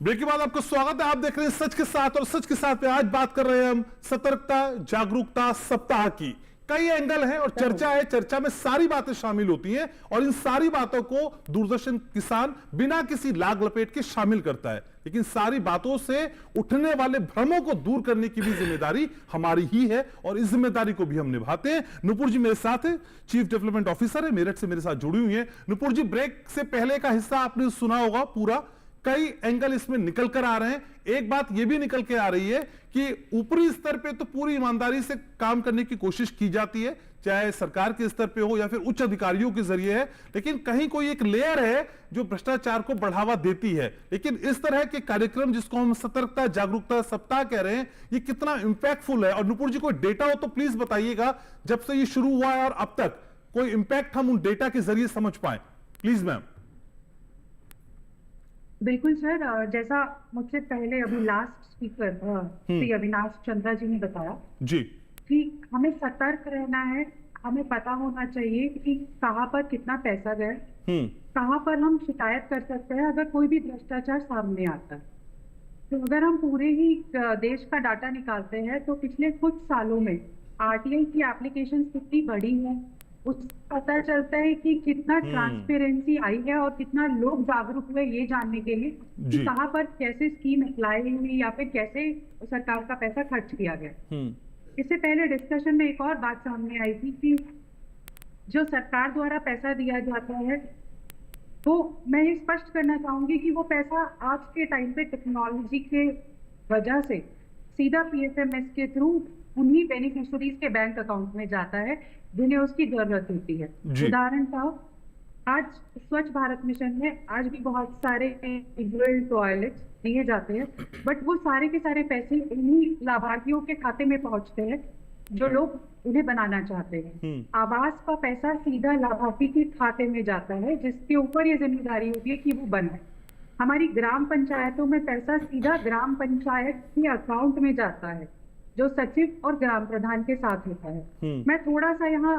ब्रेक के बाद आपका स्वागत है। आप देख रहे हैं सच के साथ, और सच के साथ में आज बात कर रहे हैं हम सतर्कता जागरूकता सप्ताह की। कई एंगल हैं और चर्चा है, चर्चा में सारी बातें शामिल होती हैं और इन सारी बातों को दूरदर्शन किसान बिना किसी लाग लपेट के शामिल करता है। लेकिन सारी बातों से उठने वाले भ्रमों को दूर करने की भी जिम्मेदारी हमारी ही है और इस जिम्मेदारी को भी हम निभाते हैं। नुपुर जी मेरे साथ है, चीफ डेवलपमेंट ऑफिसर है, मेरठ से मेरे साथ जुड़ी हुई है। नुपुर जी, ब्रेक से पहले का हिस्सा आपने सुना होगा पूरा, कई एंगल इसमें निकल कर आ रहे हैं। एक बात यह भी निकल के आ रही है कि ऊपरी स्तर पे तो पूरी ईमानदारी से काम करने की कोशिश की जाती है, चाहे सरकार के स्तर पे हो या फिर उच्च अधिकारियों के जरिए है, लेकिन कहीं कोई एक लेयर है जो भ्रष्टाचार को बढ़ावा देती है। लेकिन इस तरह के कार्यक्रम जिसको हम सतर्कता जागरूकता सप्ताह कह रहे हैं, ये कितना इंपैक्टफुल है? और नुपुर जी, कोई डेटा हो तो प्लीज बताइएगा, जब से ये शुरू हुआ है और अब तक कोई इंपैक्ट हम उन डेटा के जरिए समझ पाए, प्लीज मैम। बिल्कुल सर, जैसा मुझसे पहले अभी लास्ट स्पीकर श्री अविनाश चंद्रा जी ने बताया जी कि हमें सतर्क रहना है, हमें पता होना चाहिए कि कहाँ पर कितना पैसा गया, कहाँ पर हम शिकायत कर सकते हैं अगर कोई भी भ्रष्टाचार सामने आता है। तो अगर हम पूरे ही देश का डाटा निकालते हैं तो पिछले कुछ सालों में आरटीआई की एप्लीकेशन कितनी बढ़ी है, उससे पता चलता है कि कितना ट्रांसपेरेंसी आई है और कितना लोग जागरूक हुए ये जानने के लिए कि कहाँ पर कैसे स्कीम अप्लाई हुई या फिर कैसे सरकार का पैसा खर्च किया गया। इससे पहले डिस्कशन में एक और बात सामने आई थी कि जो सरकार द्वारा पैसा दिया जाता है, तो मैं ये स्पष्ट करना चाहूंगी कि वो पैसा आज के टाइम पे टेक्नोलॉजी के वजह से सीधा पीएफएमएस के थ्रू उन्हीं बेनिफिशियरीज के बैंक अकाउंट में जाता है जिन्हें उसकी जरूरत होती है। उदाहरण का आज स्वच्छ भारत मिशन में आज भी बहुत सारे इंडिविजुअल टॉयलेट्स दिए जाते हैं, बट वो सारे के सारे पैसे उन्हीं लाभार्थियों के खाते में पहुंचते हैं जो लोग उन्हें बनाना चाहते हैं। आवास का पैसा सीधा लाभार्थी के खाते में जाता है, जिसके ऊपर ये जिम्मेदारी होती है कि वो बनाए। हमारी ग्राम पंचायतों में पैसा सीधा ग्राम पंचायत के अकाउंट में जाता है, जो सचिव और ग्राम प्रधान के साथ होता है। मैं थोड़ा सा यहाँ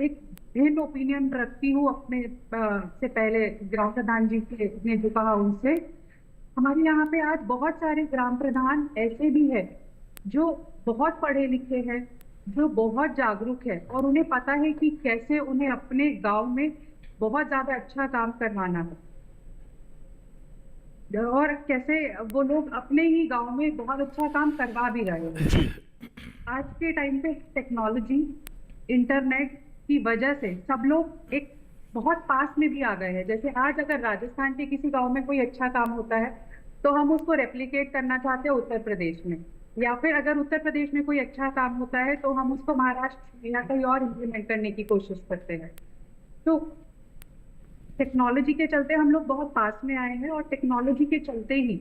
एक भिन्न ओपिनियन रखती हूँ अपने से पहले ग्राम प्रधान जी के ने जो कहा उनसे। हमारे यहाँ पे आज बहुत सारे ग्राम प्रधान ऐसे भी है जो बहुत पढ़े लिखे हैं, जो बहुत जागरूक है और उन्हें पता है कि कैसे उन्हें अपने गांव में बहुत ज्यादा अच्छा काम करवाना है और कैसे वो लोग अपने ही गांव में बहुत अच्छा काम करवा भी रहे हैं। आज के टाइम पे टेक्नोलॉजी, इंटरनेट की वजह से सब लोग एक बहुत पास में भी आ गए हैं। जैसे आज अगर राजस्थान के किसी गांव में कोई अच्छा काम होता है तो हम उसको रेप्लिकेट करना चाहते हैं उत्तर प्रदेश में, या फिर अगर उत्तर प्रदेश में कोई अच्छा काम होता है तो हम उसको महाराष्ट्र या कहीं और इम्प्लीमेंट करने की कोशिश करते हैं। तो टेक्नोलॉजी के चलते हम लोग बहुत पास में आए हैं और टेक्नोलॉजी के चलते ही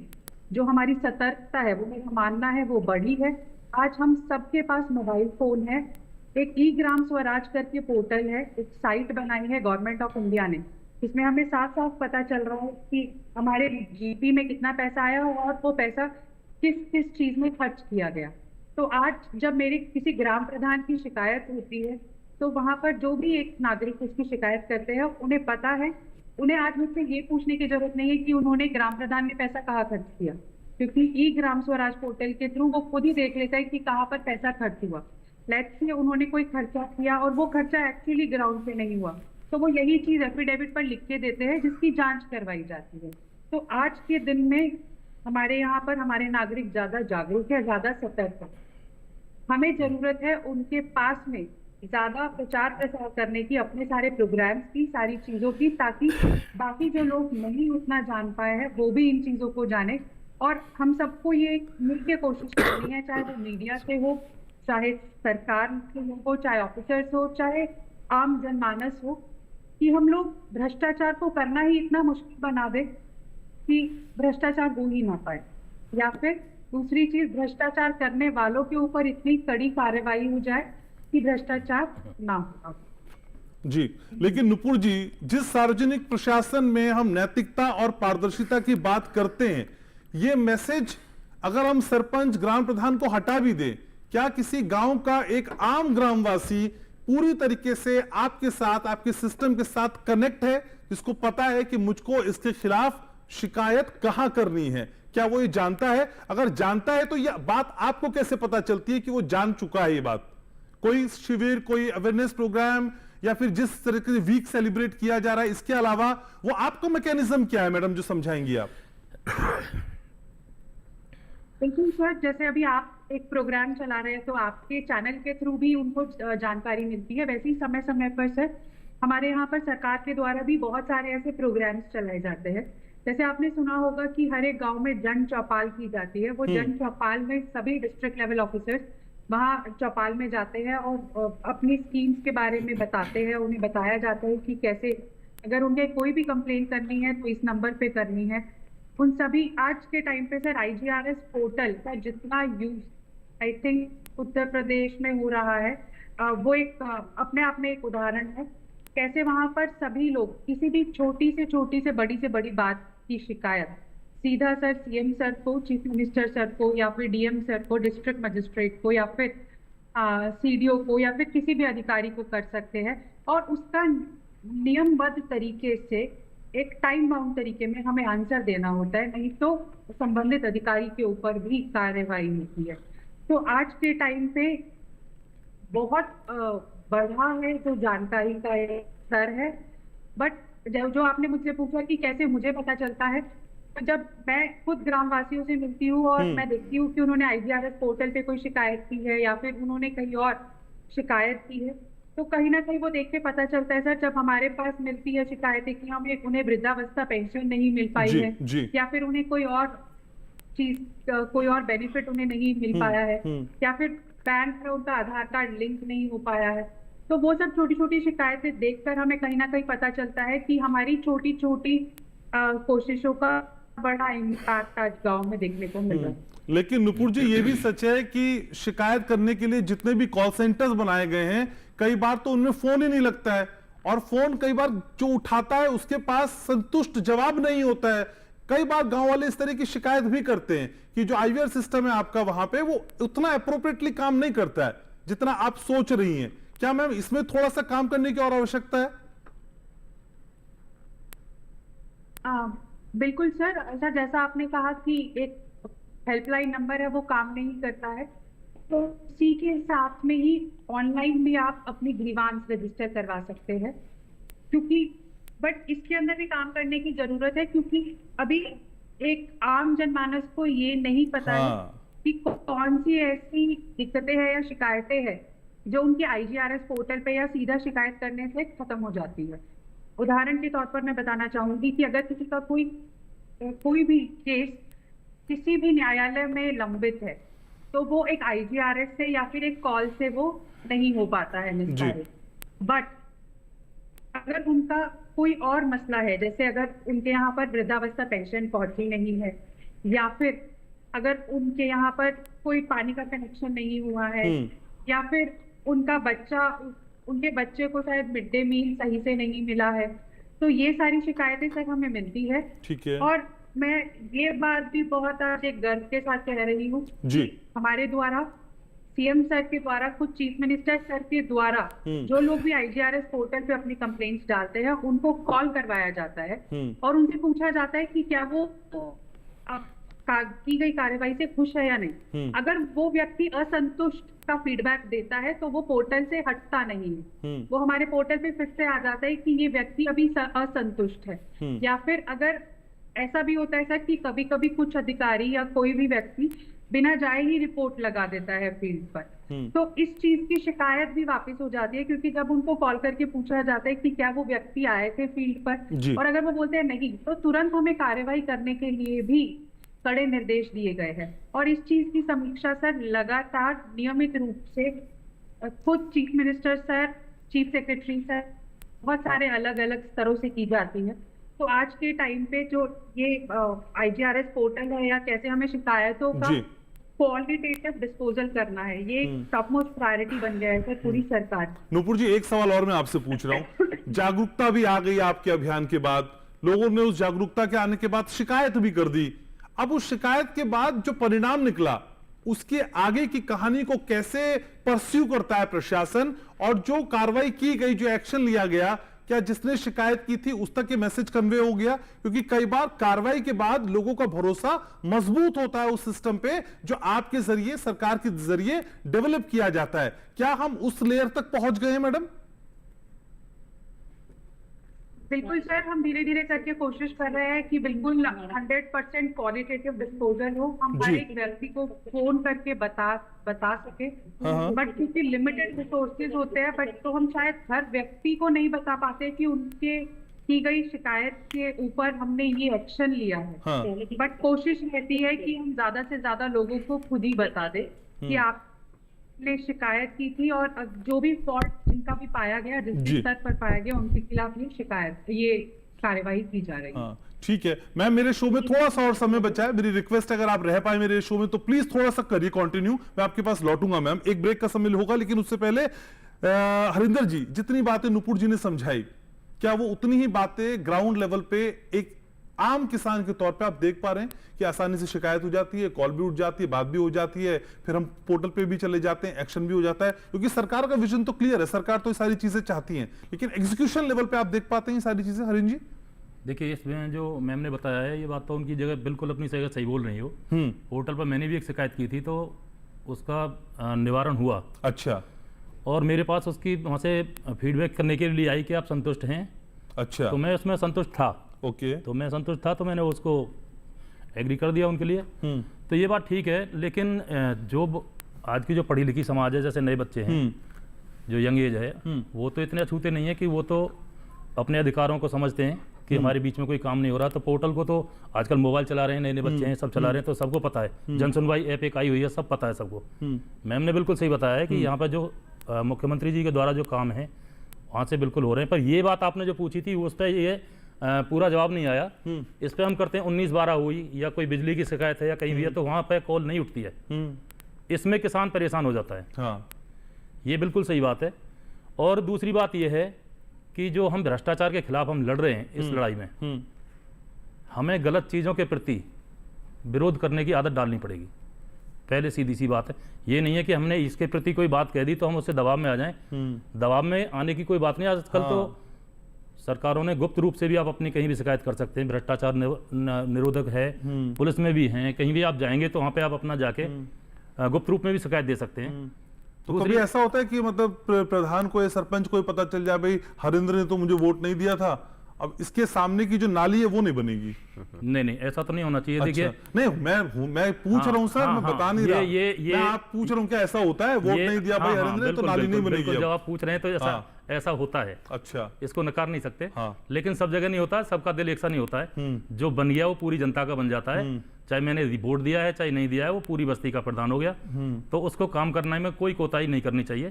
जो हमारी सतर्कता है, वो मेरा मानना है वो बढ़ी है। आज हम सबके पास मोबाइल फोन है, एक ई ग्राम स्वराज करके पोर्टल है, एक साइट बनाई है गवर्नमेंट ऑफ इंडिया ने, इसमें हमें साफ साफ पता चल रहा है कि हमारे जीपी में कितना पैसा आया और वो पैसा किस किस चीज में खर्च किया गया। तो आज जब मेरे किसी ग्राम प्रधान की शिकायत होती है तो वहां पर जो भी एक नागरिक उसकी शिकायत करते हैं, उन्हें पता है, उन्हें आज मुझसे ये पूछने की जरूरत नहीं है कि उन्होंने ग्राम प्रधान ने पैसा कहाँ खर्च किया, क्योंकि ई ग्राम स्वराज पोर्टल के थ्रू वो खुद ही देख लेता है कि कहाँ पर पैसा खर्च हुआ। लेट्स से उन्होंने कोई खर्चा किया और वो खर्चा एक्चुअली ग्राउंड पे नहीं हुआ, तो वो यही चीज एफिडेविट पर लिख के देते हैं जिसकी जांच करवाई जाती है। तो आज के दिन में हमारे यहाँ पर हमारे नागरिक ज्यादा जागरूक है, ज्यादा सतर्क है। हमें जरूरत है उनके पास में ज्यादा प्रचार प्रसार करने की, अपने सारे प्रोग्राम्स की, सारी चीजों की, ताकि बाकी जो लोग नहीं उतना जान पाए हैं वो भी इन चीजों को जाने। और हम सबको ये मिलकर कोशिश करनी है, चाहे वो मीडिया से हो, चाहे सरकार के लोग हो, चाहे ऑफिसर्स हो, चाहे आम जनमानस हो, कि हम लोग भ्रष्टाचार को करना ही इतना मुश्किल बना दे कि भ्रष्टाचार हो ही ना पाए, या फिर दूसरी चीज भ्रष्टाचार करने वालों के ऊपर इतनी कड़ी कार्रवाई हो जाए कि भ्रष्टाचार ना हो। जी, लेकिन नुपुर जी, जिस सार्वजनिक प्रशासन में हम नैतिकता और पारदर्शिता की बात करते हैं, ये मैसेज अगर हम सरपंच ग्राम प्रधान को हटा भी दें, क्या किसी गांव का एक आम ग्रामवासी पूरी तरीके से आपके साथ, आपके सिस्टम के साथ कनेक्ट है, जिसको पता है कि मुझको इसके खिलाफ शिकायत कहां करनी है? क्या वो ये जानता है? अगर जानता है तो यह बात आपको कैसे पता चलती है कि वो जान चुका है ये बात? कोई शिविर, कोई अवेयरनेस प्रोग्राम, या फिर जिस तरीके से वीक सेलिब्रेट किया जा रहा है, इसके अलावा वो आपको मैकेनिज्म क्या है मैडम, जो समझाएंगी आप? बिल्कुल सर, जैसे अभी आप एक प्रोग्राम चला रहे हैं तो आपके चैनल के थ्रू भी उनको जानकारी मिलती है, वैसे ही समय समय पर सर हमारे यहाँ पर सरकार के द्वारा भी बहुत सारे ऐसे प्रोग्राम्स चलाए जाते हैं। जैसे आपने सुना होगा कि हर एक गांव में जन चौपाल की जाती है। वो जन चौपाल में सभी डिस्ट्रिक्ट लेवल ऑफिसर्स वहाँ चौपाल में जाते हैं और अपनी स्कीम्स के बारे में बताते हैं। उन्हें बताया जाता है कि कैसे अगर उन्हें कोई भी कंप्लेंट करनी है तो इस नंबर पे करनी है। उन सभी आज के टाइम पे सर IGRS पोर्टल का जितना use I think Uttar Pradesh में हो रहा है, वो एक अपने आप में एक उदाहरण है कैसे वहां पर सभी लोग किसी भी छोटी से बड़ी बात की शिकायत सीधा सर CM सर को, चीफ मिनिस्टर सर को, या फिर DM सर को, डिस्ट्रिक्ट मजिस्ट्रेट को, या फिर CDO को, या फिर किसी भी अधिकारी को कर सकते हैं। और उसका नियमबद्ध तरीके से एक टाइम बाउंड तरीके में हमें आंसर देना होता है, नहीं तो संबंधित अधिकारी के ऊपर भी कार्रवाई होती है। तो आज के टाइम पे बहुत बढ़ा है जो जानकारी का स्तर है। बट जो आपने मुझसे पूछा कि कैसे मुझे पता चलता है, तो जब मैं खुद ग्रामवासियों से मिलती हूँ और मैं देखती हूँ कि उन्होंने IGRS पोर्टल पे कोई शिकायत की है या फिर उन्होंने कहीं और शिकायत की है, तो कहीं ना कहीं वो देख के पता चलता है सर। जब हमारे पास मिलती है शिकायतें कि हमें उन्हें वृद्धावस्था पेंशन नहीं मिल पाई है, या फिर उन्हें कोई और चीज, कोई और बेनिफिट उन्हें नहीं मिल पाया है, या फिर बैंक में उनका आधार कार्ड लिंक नहीं हो पाया है, तो वो सब छोटी छोटी शिकायतें देखकर हमें कहीं ना कहीं पता चलता है कि हमारी छोटी छोटी कोशिशों का बड़ा इम्पैक्ट आज गांव में देखने को मिल रहा है। लेकिन नुपुर जी, ये भी सच है कि शिकायत करने के लिए जितने भी कॉल सेंटर्स बनाए गए हैं, कई बार तो उनमें फोन ही नहीं लगता है, और फोन कई बार जो उठाता है उसके पास संतुष्ट जवाब नहीं होता है। कई बार गांव वाले इस तरह की शिकायत भी करते हैं कि जो IVR सिस्टम है आपका वहां पे, वो उतना अप्रोप्रिएटली काम नहीं करता है जितना आप सोच रही हैं। क्या मैम इसमें थोड़ा सा काम करने की और आवश्यकता है? बिल्कुल सर, ऐसा जैसा आपने कहा कि एक हेल्पलाइन नंबर है वो काम नहीं करता है, तो इसी के साथ में ही ऑनलाइन भी आप अपनी ग्रीवांस रजिस्टर करवा सकते हैं। क्योंकि बट इसके अंदर भी काम करने की जरूरत है, क्योंकि अभी एक आम जनमानस को ये नहीं पता है कि कौन सी ऐसी दिक्कतें हैं या शिकायतें हैं जो उनके IGRS पोर्टल पे या सीधा शिकायत करने से खत्म हो जाती है। उदाहरण के तौर पर मैं बताना चाहूंगी कि अगर किसी का कोई भी केस किसी भी न्यायालय में लंबित है, तो वो एक IGRS से या फिर एक कॉल से वो नहीं हो पाता है निस्तारित। बट अगर उनका कोई और मसला है, जैसे अगर उनके यहाँ पर वृद्धावस्था पेंशन पहुंची नहीं है, या फिर अगर उनके यहाँ पर कोई पानी का कनेक्शन नहीं हुआ है, या फिर उनके बच्चे को शायद मिड डे मील सही से नहीं मिला है, तो ये सारी शिकायतें सर हमें मिलती है। ठीक है। और मैं ये बात भी बहुत आज एक गर्व के साथ कह रही हूँ जी, हमारे द्वारा CM सर के द्वारा, खुद चीफ मिनिस्टर सर के द्वारा जो लोग भी IGRS पोर्टल पे अपनी कंप्लेंट्स डालते हैं, उनको कॉल करवाया जाता है और उनसे पूछा जाता है कि क्या वो की गई कार्रवाई से खुश है या नहीं। अगर वो व्यक्ति असंतुष्ट का फीडबैक देता है तो वो पोर्टल से हटता नहीं है, वो हमारे पोर्टल पे फिर से आ जाता है कि ये व्यक्ति अभी असंतुष्ट है। या फिर अगर ऐसा भी होता है सर कि कभी कभी कुछ अधिकारी या कोई भी व्यक्ति बिना जाए ही रिपोर्ट लगा देता है फील्ड पर, तो इस चीज की शिकायत भी वापस हो जाती है, क्योंकि जब उनको कॉल करके पूछा जाता है कि क्या वो व्यक्ति आए थे फील्ड पर, और अगर वो बोलते हैं नहीं, तो तुरंत हमें कार्रवाई करने के लिए भी कड़े निर्देश दिए गए हैं। और इस चीज की समीक्षा सर लगातार नियमित रूप से खुद chief minister sir, chief secretary sir, बहुत सारे अलग अलग स्तरों से की जाती है। तो आज के टाइम पे जो ये IGRS पोर्टल है या कैसे हमें शिकायतों का क्वालिटेटिव डिस्पोजल करना है, ये टॉप मोस्ट प्रायोरिटी बन गया है सर पूरी सरकार। नूपुर जी, एक सवाल और मैं आपसे पूछ रहा हूँ। जागरूकता भी आ गई आपके अभियान के बाद, लोगों ने उस जागरूकता के आने के बाद शिकायत भी कर दी। अब उस शिकायत के बाद जो परिणाम निकला, उसके आगे की कहानी को कैसे परस्यू करता है प्रशासन, और जो कार्रवाई की गई, जो एक्शन लिया गया, क्या जिसने शिकायत की थी उस तक ये मैसेज कन्वे हो गया? क्योंकि कई बार कार्रवाई के बाद लोगों का भरोसा मजबूत होता है उस सिस्टम पे जो आपके जरिए, सरकार के जरिए डेवलप किया जाता है। क्या हम उस लेयर तक पहुंच गए हैं मैडम? बिल्कुल सर, हम धीरे धीरे करके कोशिश कर रहे हैं कि बिल्कुल 100% क्वालिटेटिव डिस्पोजल हो, हम हर एक व्यक्ति को फोन करके बता सके। बट क्योंकि लिमिटेड रिसोर्सेज होते हैं, बट तो हम शायद हर व्यक्ति को नहीं बता पाते कि उनके की गई शिकायत के ऊपर हमने ये एक्शन लिया है। बट कोशिश रहती है कि हम ज्यादा से ज्यादा लोगों को खुद ही बता दें कि आपने शिकायत की थी, और जो भी फॉल्ट जिनका भी पाया गया, जिस स्तर पर पाया गया, उनके खिलाफ ये कार्यवाही की जा रही है। ठीक है मैम, मेरे शो में थोड़ा सा और समय बचा है, मेरी रिक्वेस्ट अगर आप रह पाए मेरे शो में तो प्लीज थोड़ा सा करिए कंटिन्यू, मैं आपके पास लौटूंगा मैम, एक ब्रेक का समय होगा। लेकिन उससे पहले हरिंदर जी, जितनी बातें नुपुर जी ने समझाई, क्या वो उतनी ही बातें ग्राउंड लेवल पे एक आम किसान के तौर पे आप देख पा रहे हैं कि आसानी से शिकायत हो जाती है, कॉल भी उठ जाती है, बात भी हो जाती है, फिर हम पोर्टल पे भी चले जाते हैं, एक्शन भी हो जाता है, क्योंकि सरकार का विजन तो क्लियर है, सरकार तो ये सारी चीजें चाहती है, लेकिन एग्जीक्यूशन लेवल पे आप देख पाते हैं ये सारी चीजें? हरिंदर जी देखिए, इसमें जो मैम ने बताया है ये बात तो उनकी जगह बिल्कुल अपनी जगह सही बोल रही हो। पोर्टल पर मैंने भी एक शिकायत की थी तो उसका निवारण हुआ। अच्छा। और मेरे पास उसकी वहाँ से फीडबैक करने के लिए आई कि आप संतुष्ट हैं। अच्छा। तो मैं उसमें संतुष्ट था। ओके। तो मैं संतुष्ट था, तो मैंने उसको एग्री कर दिया उनके लिए। तो ये बात ठीक है, लेकिन जो आज की जो पढ़ी लिखी समाज है, जैसे नए बच्चे हैं, जो यंग एज है, वो तो इतने अछूते नहीं है कि वो तो अपने अधिकारों को समझते हैं कि हमारे बीच में कोई काम नहीं हो रहा। तो पोर्टल को तो आजकल मोबाइल चला रहे हैं, नए नए बच्चे हैं, सब चला रहे हैं, तो सबको पता है। जन सुनवाई ऐप एक आई हुई है, सब पता है सबको। मैम ने बिल्कुल सही बताया है कि यहाँ पर जो मुख्यमंत्री जी के द्वारा जो काम है वहाँ से बिल्कुल हो रहे हैं। पर ये बात आपने जो पूछी थी उस पर ये पूरा जवाब नहीं आया। इस पर हम करते हैं 19-12 हुई या कोई बिजली की शिकायत है या कहीं भी है, तो वहाँ पर कॉल नहीं उठती है। इसमें किसान परेशान हो जाता है। हाँ। ये बिल्कुल सही बात है। और दूसरी बात यह है कि जो हम भ्रष्टाचार के खिलाफ हम लड़ रहे हैं, इस लड़ाई में हमें गलत चीज़ों के प्रति विरोध करने की आदत डालनी पड़ेगी। पहले सीधी सी बात है, ये नहीं है कि हमने इसके प्रति कोई बात कह दी तो हम उससे दबाव में आ जाएं। दबाव में आने की कोई बात नहीं। आजकल तो सरकारों ने गुप्त रूप से भी आप अपनी कहीं भी शिकायत कर सकते हैं। भ्रष्टाचार निरोधक है, पुलिस में भी हैं, कहीं भी आप जाएंगे तो वहाँ पे आप अपना जाके गुप्त रूप में भी शिकायत दे सकते हैं। तो कभी ऐसा होता है कि मतलब प्रधान को या सरपंच को पता चल जाए, भाई हरिंद्र ने तो मुझे वोट नहीं दिया था, अब इसके सामने की जो नाली है वो नहीं बनेगी? नहीं, ऐसा तो नहीं होना चाहिए। देखिए, नहीं, मैं पूछ रहा हूँ सर, मैं बता नहीं रहा। मैं आप पूछ रहा हूँ क्या ऐसा होता है, वोट नहीं दिया भाई हरिंद्र ने तो नाली नहीं बनेगी? जब आप पूछ रहे हैं तो ऐसा होता है। अच्छा। इसको नकार नहीं सकते। लेकिन सब जगह नहीं होता, सबका दिल एक सा नहीं होता है। जो बन गया वो पूरी जनता का बन जाता है। चाहे मैंने वोट दिया है चाहे नहीं दिया है, वो पूरी बस्ती का प्रधान हो गया। तो उसको काम करने में कोई कोताही नहीं करनी चाहिए।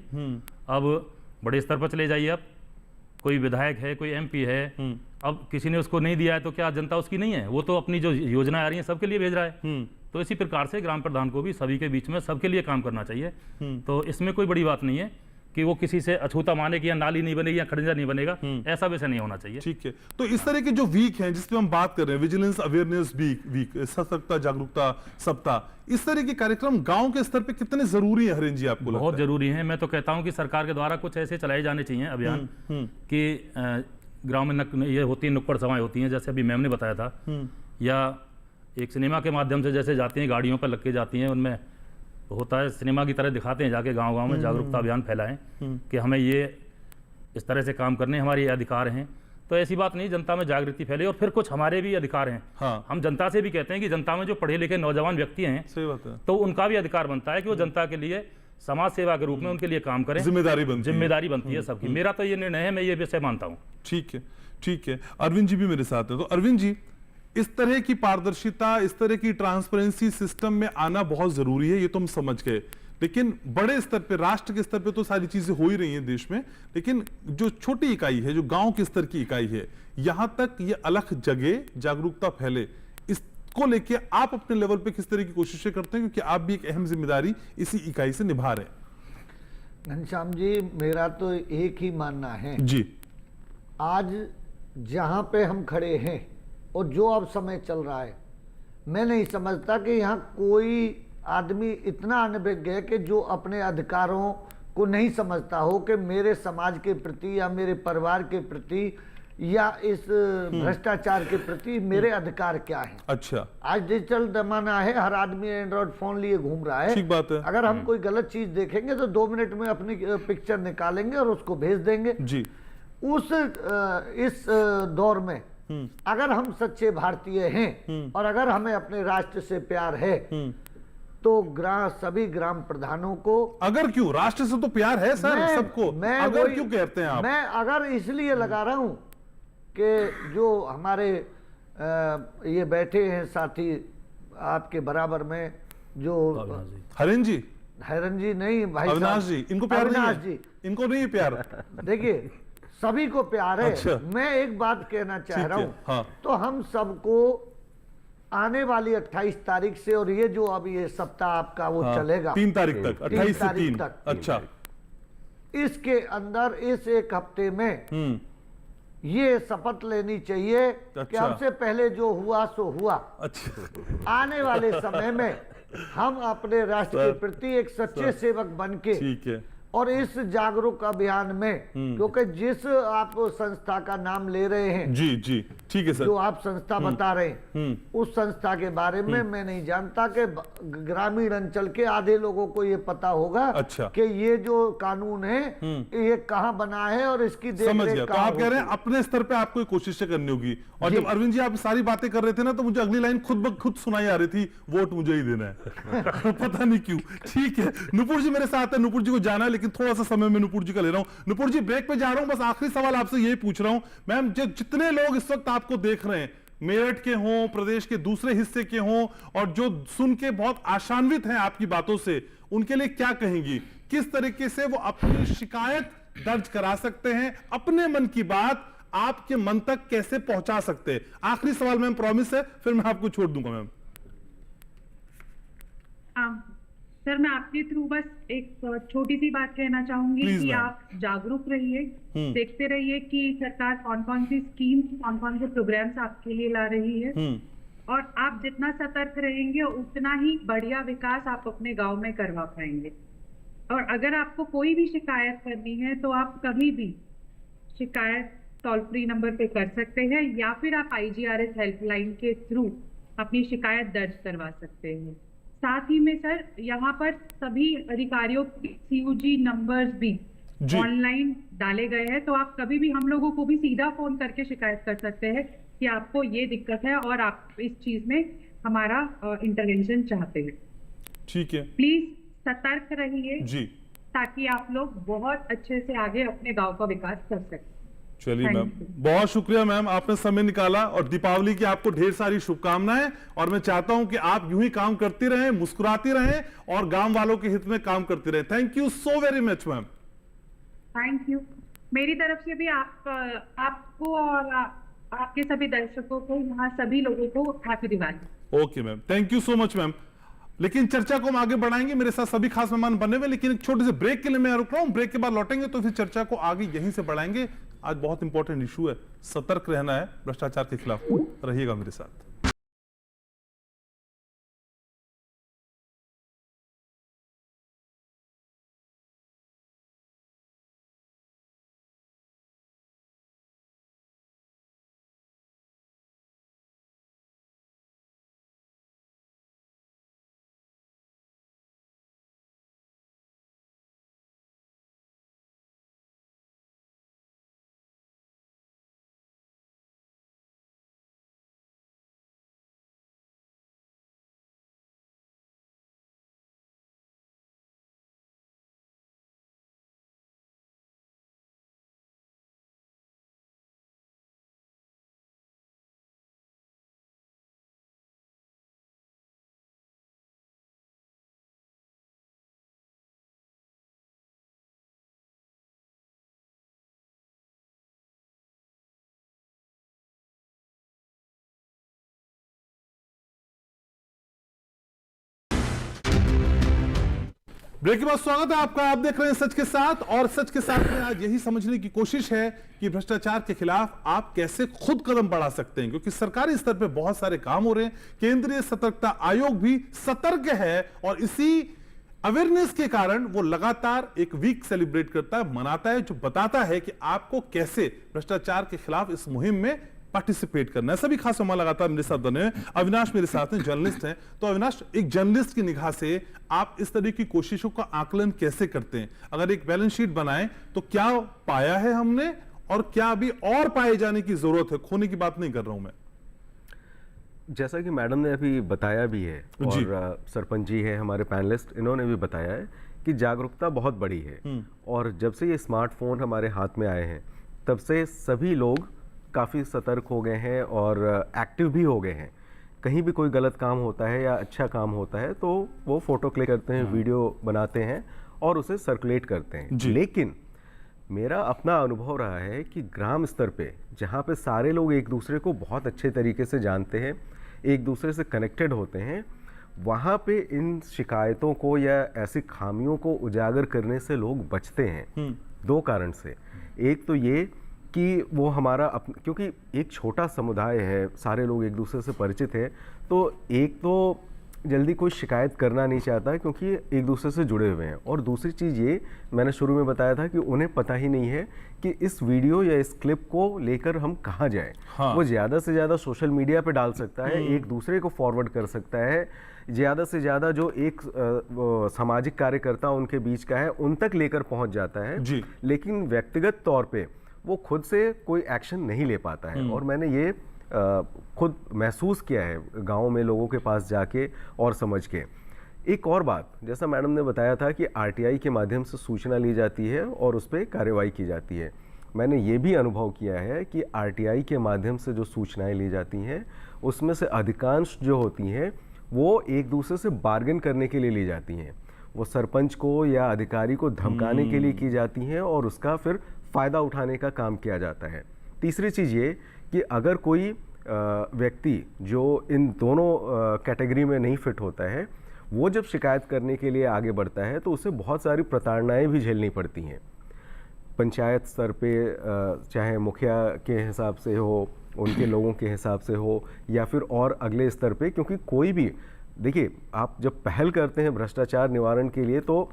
अब बड़े स्तर पर चले जाइए, आप कोई विधायक है, कोई MP है, अब किसी ने उसको नहीं दिया है तो क्या जनता उसकी नहीं है? वो तो अपनी जो योजनाएं आ रही हैं सबके लिए भेज रहा है। तो इसी प्रकार से ग्राम प्रधान को भी सभी के बीच में सबके लिए काम करना चाहिए। तो इसमें कोई बड़ी बात नहीं है कि वो किसी से अछूता माने कि या नाली नहीं बनेगी या खड़ंजा नहीं बनेगा, ऐसा वैसा नहीं होना चाहिए। ठीक है। तो इस तरह के जो वीक हैं जिसपे हम बात कर रहे हैं, विजिलेंस अवेयरनेस वीक, सतर्कता जागरूकता सप्ताह, इस तरह के कार्यक्रम गांव के स्तर पे कितने जरूरी है हरिंद्र जी आपको लगता है? बहुत जरूरी है। मैं तो कहता हूं कि सरकार के द्वारा कुछ ऐसे चलाए जाने चाहिए अभियान कि गाँव में ये होती है, नुक्कड़ सभाएं होती हैं, जैसे अभी मैम ने बताया था, या एक सिनेमा के माध्यम से जैसे जाती हैं, गाड़ियों पर लग के जाती हैं, उनमें होता है सिनेमा की तरह दिखाते हैं, जाके गांव-गांव में जागरूकता अभियान फैलाएं कि हमें ये इस तरह से काम करने, हमारे ये अधिकार हैं। तो ऐसी बात नहीं, जनता में जागृति फैले और फिर कुछ हमारे भी अधिकार हैं। हाँ। हम जनता से भी कहते हैं कि जनता में जो पढ़े लिखे नौजवान व्यक्ति हैं, सही बात है, तो उनका भी अधिकार बनता है कि वो जनता के लिए समाज सेवा के रूप में उनके लिए काम करें। जिम्मेदारी बनती है सबकी। मेरा तो ये निर्णय है, मैं ये विषय मानता हूँ। ठीक है, ठीक है। अरविंद जी भी मेरे साथ है। तो अरविंद जी, इस तरह की पारदर्शिता, इस तरह की ट्रांसपेरेंसी सिस्टम में आना बहुत जरूरी है, ये तो हम समझ गए। लेकिन बड़े स्तर पे, राष्ट्र के स्तर पे तो सारी चीजें हो ही रही हैं देश में, लेकिन जो छोटी इकाई है, जो गांव के स्तर की इकाई है, यहां तक ये अलख जगे, जागरूकता फैले, इसको लेके आप अपने लेवल पे किस तरह की कोशिशें करते हैं, क्योंकि आप भी एक अहम जिम्मेदारी इसी इकाई से निभा रहे हैं। घनश्याम जी, मेरा तो एक ही मानना है जी, आज जहां पे हम खड़े हैं और जो अब समय चल रहा है, मैं नहीं समझता कि यहाँ कोई आदमी इतना अनभिज्ञ है कि जो अपने अधिकारों को नहीं समझता हो कि मेरे समाज के प्रति या मेरे परिवार के प्रति या इस भ्रष्टाचार के प्रति मेरे अधिकार क्या हैं। अच्छा, आज डिजिटल जमाना है, हर आदमी एंड्रॉइड फोन लिए घूम रहा है। ठीक बात है। अगर हम कोई गलत चीज देखेंगे तो 2 मिनट में अपनी पिक्चर निकालेंगे और उसको भेज देंगे जी। इस दौर में अगर हम सच्चे भारतीय हैं और अगर हमें अपने राष्ट्र से प्यार है, तो सभी ग्राम प्रधानों को, अगर क्यों, राष्ट्र से तो प्यार है सर सबको, अगर क्यों कहते हैं आप? मैं अगर इसलिए लगा रहा हूं कि जो हमारे ये बैठे हैं साथी आपके बराबर में, जो हरिन जी नहीं भाई, अविनाश जी, इनको प्यार नहीं है? जी, इनको नहीं है प्यार। देखिए, सभी को प्यार है। अच्छा। मैं एक बात कहना चाह रहा हूं, हाँ। तो हम सबको आने वाली 28 तारीख से, और ये जो अभी ये सप्ताह आपका वो चलेगा 3 तारीख तक, 28 से 3 तक, अच्छा, इसके अंदर इस एक हफ्ते में ये शपथ लेनी चाहिए कि हमसे पहले जो हुआ सो हुआ। अच्छा, आने वाले समय में हम अपने राष्ट्र के प्रति एक सच्चे सेवक बनके, ठीक है, और इस जागरूक अभियान में, क्योंकि जिस आप संस्था का नाम ले रहे हैं, जी जी, ठीक है सर, जो आप संस्था बता रहे हैं, उस संस्था के बारे में मैं नहीं जानता कि ग्रामीण अंचल के आधे लोगों को ये पता होगा। अच्छा, कि ये जो कानून है ये कहाँ बना है और इसकी समझ गया। देखरेख तो आप कह रहे हैं अपने स्तर पे आपको कोशिशें करनी होगी। और जब अरविंद जी आप सारी बातें कर रहे थे ना, तो मुझे अगली लाइन खुद ब खुद सुनाई आ रही थी, वोट मुझे ही देना है। पता नहीं क्यों। ठीक है, नुपुर जी मेरे साथ है, नुपुर जी को जाना है, लेकिन थोड़ा सा समय मैं नुपुर जी का ले रहा हूं। नुपुर जी, ब्रेक पे जा रहा हूं, बस आखिरी सवाल आपसे यही पूछ रहा हूं। मैम, जितने लोग इस वक्त आपको देख रहे हैं, मेरठ के हों, प्रदेश के दूसरे हिस्से के हों, और जो सुन के बहुत आशान्वित हैं आपकी बातों से, उनके लिए क्या कहेंगी? किस तरीके से वो अपनी शिकायत दर्ज करा सकते हैं, अपने मन की बात आपके मन तक कैसे पहुंचा सकते हैं? आखिरी सवाल मैम, प्रॉमिस है, फिर मैं आपको छोड़ दूंगा मैम। सर, मैं आपके थ्रू बस एक छोटी सी बात कहना चाहूंगी कि आप जागरूक रहिए, देखते रहिए कि सरकार कौन कौन सी स्कीम, कौन कौन से प्रोग्राम्स आपके लिए ला रही है, और आप जितना सतर्क रहेंगे उतना ही बढ़िया विकास आप अपने गांव में करवा पाएंगे। और अगर आपको कोई भी शिकायत करनी है तो आप कभी भी शिकायत टोल फ्री नंबर पे कर सकते हैं, या फिर आप IGRS हेल्पलाइन के थ्रू अपनी शिकायत दर्ज करवा सकते हैं। साथ ही में सर, यहाँ पर सभी अधिकारियों के CUG नंबर्स भी ऑनलाइन डाले गए हैं, तो आप कभी भी हम लोगों को भी सीधा फोन करके शिकायत कर सकते हैं कि आपको ये दिक्कत है और आप इस चीज में हमारा इंटरवेंशन चाहते हैं। ठीक है, प्लीज सतर्क रहिए जी, ताकि आप लोग बहुत अच्छे से आगे अपने गांव का विकास कर सकें। चलिए मैम, बहुत शुक्रिया मैम, आपने समय निकाला, और दीपावली की आपको ढेर सारी शुभकामनाएं। और मैं चाहता हूं कि आप यूं ही काम करती रहें, मुस्कुराती रहें और गांव वालों के हित में काम करती रहें। Thank you so very much ma'am. Thank you. मेरी तरफ से भी आपको और आपके सभी दर्शकों को, यहाँ सभी लोगों को happy Diwali. Okay ma'am, thank you so much ma'am. लेकिन चर्चा को हम आगे बढ़ाएंगे, मेरे साथ सभी खास मेहमान बने हुए, लेकिन एक छोटे से ब्रेक के लिए मैं रुक रहा हूं। ब्रेक के बाद लौटेंगे तो फिर चर्चा को आगे यहीं से बढ़ाएंगे। आज बहुत इंपॉर्टेंट इशू है, सतर्क रहना है भ्रष्टाचार के खिलाफ। रहिएगा मेरे साथ। ब्रेक के बाद स्वागत है आपका। आप देख रहे हैं सच के साथ, और सच के साथ में आज यही समझने की कोशिश है कि भ्रष्टाचार के खिलाफ आप कैसे खुद कदम बढ़ा सकते हैं, क्योंकि सरकारी स्तर पे बहुत सारे काम हो रहे हैं। केंद्रीय सतर्कता आयोग भी सतर्क है और इसी अवेयरनेस के कारण वो लगातार एक वीक सेलिब्रेट करता है, मनाता है, जो बताता है कि आपको कैसे भ्रष्टाचार के खिलाफ इस मुहिम में पार्टिसिपेट करना है। सभी खास मेहमान लगातार मेरे साथ बने हैं। अविनाश मेरे साथ हैं, जर्नलिस्ट हैं। तो अविनाश, एक जर्नलिस्ट की निगाह से आप इस तरह की कोशिशों का आकलन कैसे करते हैं? अगर एक बैलेंस शीट बनाएं तो क्या पाया है हमने और क्या अभी और पाए जाने की जरूरत है? खोने की बात नहीं कर रहा हूं मैं। जैसा कि मैडम ने अभी बताया भी है और सरपंच जी है हमारे पैनलिस्ट, इन्होंने भी बताया है कि जागरूकता बहुत बड़ी है। और जब से ये स्मार्टफोन हमारे हाथ में आए हैं तब से सभी लोग काफ़ी सतर्क हो गए हैं और एक्टिव भी हो गए हैं। कहीं भी कोई गलत काम होता है या अच्छा काम होता है तो वो फोटो क्लिक करते हैं, वीडियो बनाते हैं और उसे सर्कुलेट करते हैं। लेकिन मेरा अपना अनुभव रहा है कि ग्राम स्तर पे, जहाँ पे सारे लोग एक दूसरे को बहुत अच्छे तरीके से जानते हैं, एक दूसरे से कनेक्टेड होते हैं, वहाँ पे इन शिकायतों को या ऐसी खामियों को उजागर करने से लोग बचते हैं। दो कारण से। एक तो ये कि वो हमारा क्योंकि एक छोटा समुदाय है, सारे लोग एक दूसरे से परिचित हैं, तो एक तो जल्दी कोई शिकायत करना नहीं चाहता क्योंकि एक दूसरे से जुड़े हुए हैं। और दूसरी चीज़ ये मैंने शुरू में बताया था कि उन्हें पता ही नहीं है कि इस वीडियो या इस क्लिप को लेकर हम कहाँ जाएं। वो ज़्यादा से ज़्यादा सोशल मीडिया पे डाल सकता है, एक दूसरे को फॉरवर्ड कर सकता है, ज़्यादा से ज़्यादा जो एक सामाजिक कार्यकर्ता उनके बीच का है उन तक लेकर पहुँच जाता है, लेकिन व्यक्तिगत तौर पर वो खुद से कोई एक्शन नहीं ले पाता है। और मैंने ये खुद महसूस किया है गाँव में लोगों के पास जाके और समझ के। एक और बात, जैसा मैडम ने बताया था कि आरटीआई के माध्यम से सूचना ली जाती है और उस पर कार्रवाई की जाती है। मैंने ये भी अनुभव किया है कि आरटीआई के माध्यम से जो सूचनाएं ली जाती हैं उसमें से अधिकांश जो होती हैं वो एक दूसरे से बार्गेन करने के लिए ली जाती हैं। वो सरपंच को या अधिकारी को धमकाने के लिए की जाती हैं और उसका फिर फ़ायदा उठाने का काम किया जाता है। तीसरी चीज़ ये कि अगर कोई व्यक्ति जो इन दोनों कैटेगरी में नहीं फिट होता है, वो जब शिकायत करने के लिए आगे बढ़ता है तो उसे बहुत सारी प्रताड़नाएं भी झेलनी पड़ती हैं। पंचायत स्तर पे चाहे मुखिया के हिसाब से हो, उनके लोगों के हिसाब से हो, या फिर और अगले स्तर पे, क्योंकि कोई भी देखिए, आप जब पहल करते हैं भ्रष्टाचार निवारण के लिए तो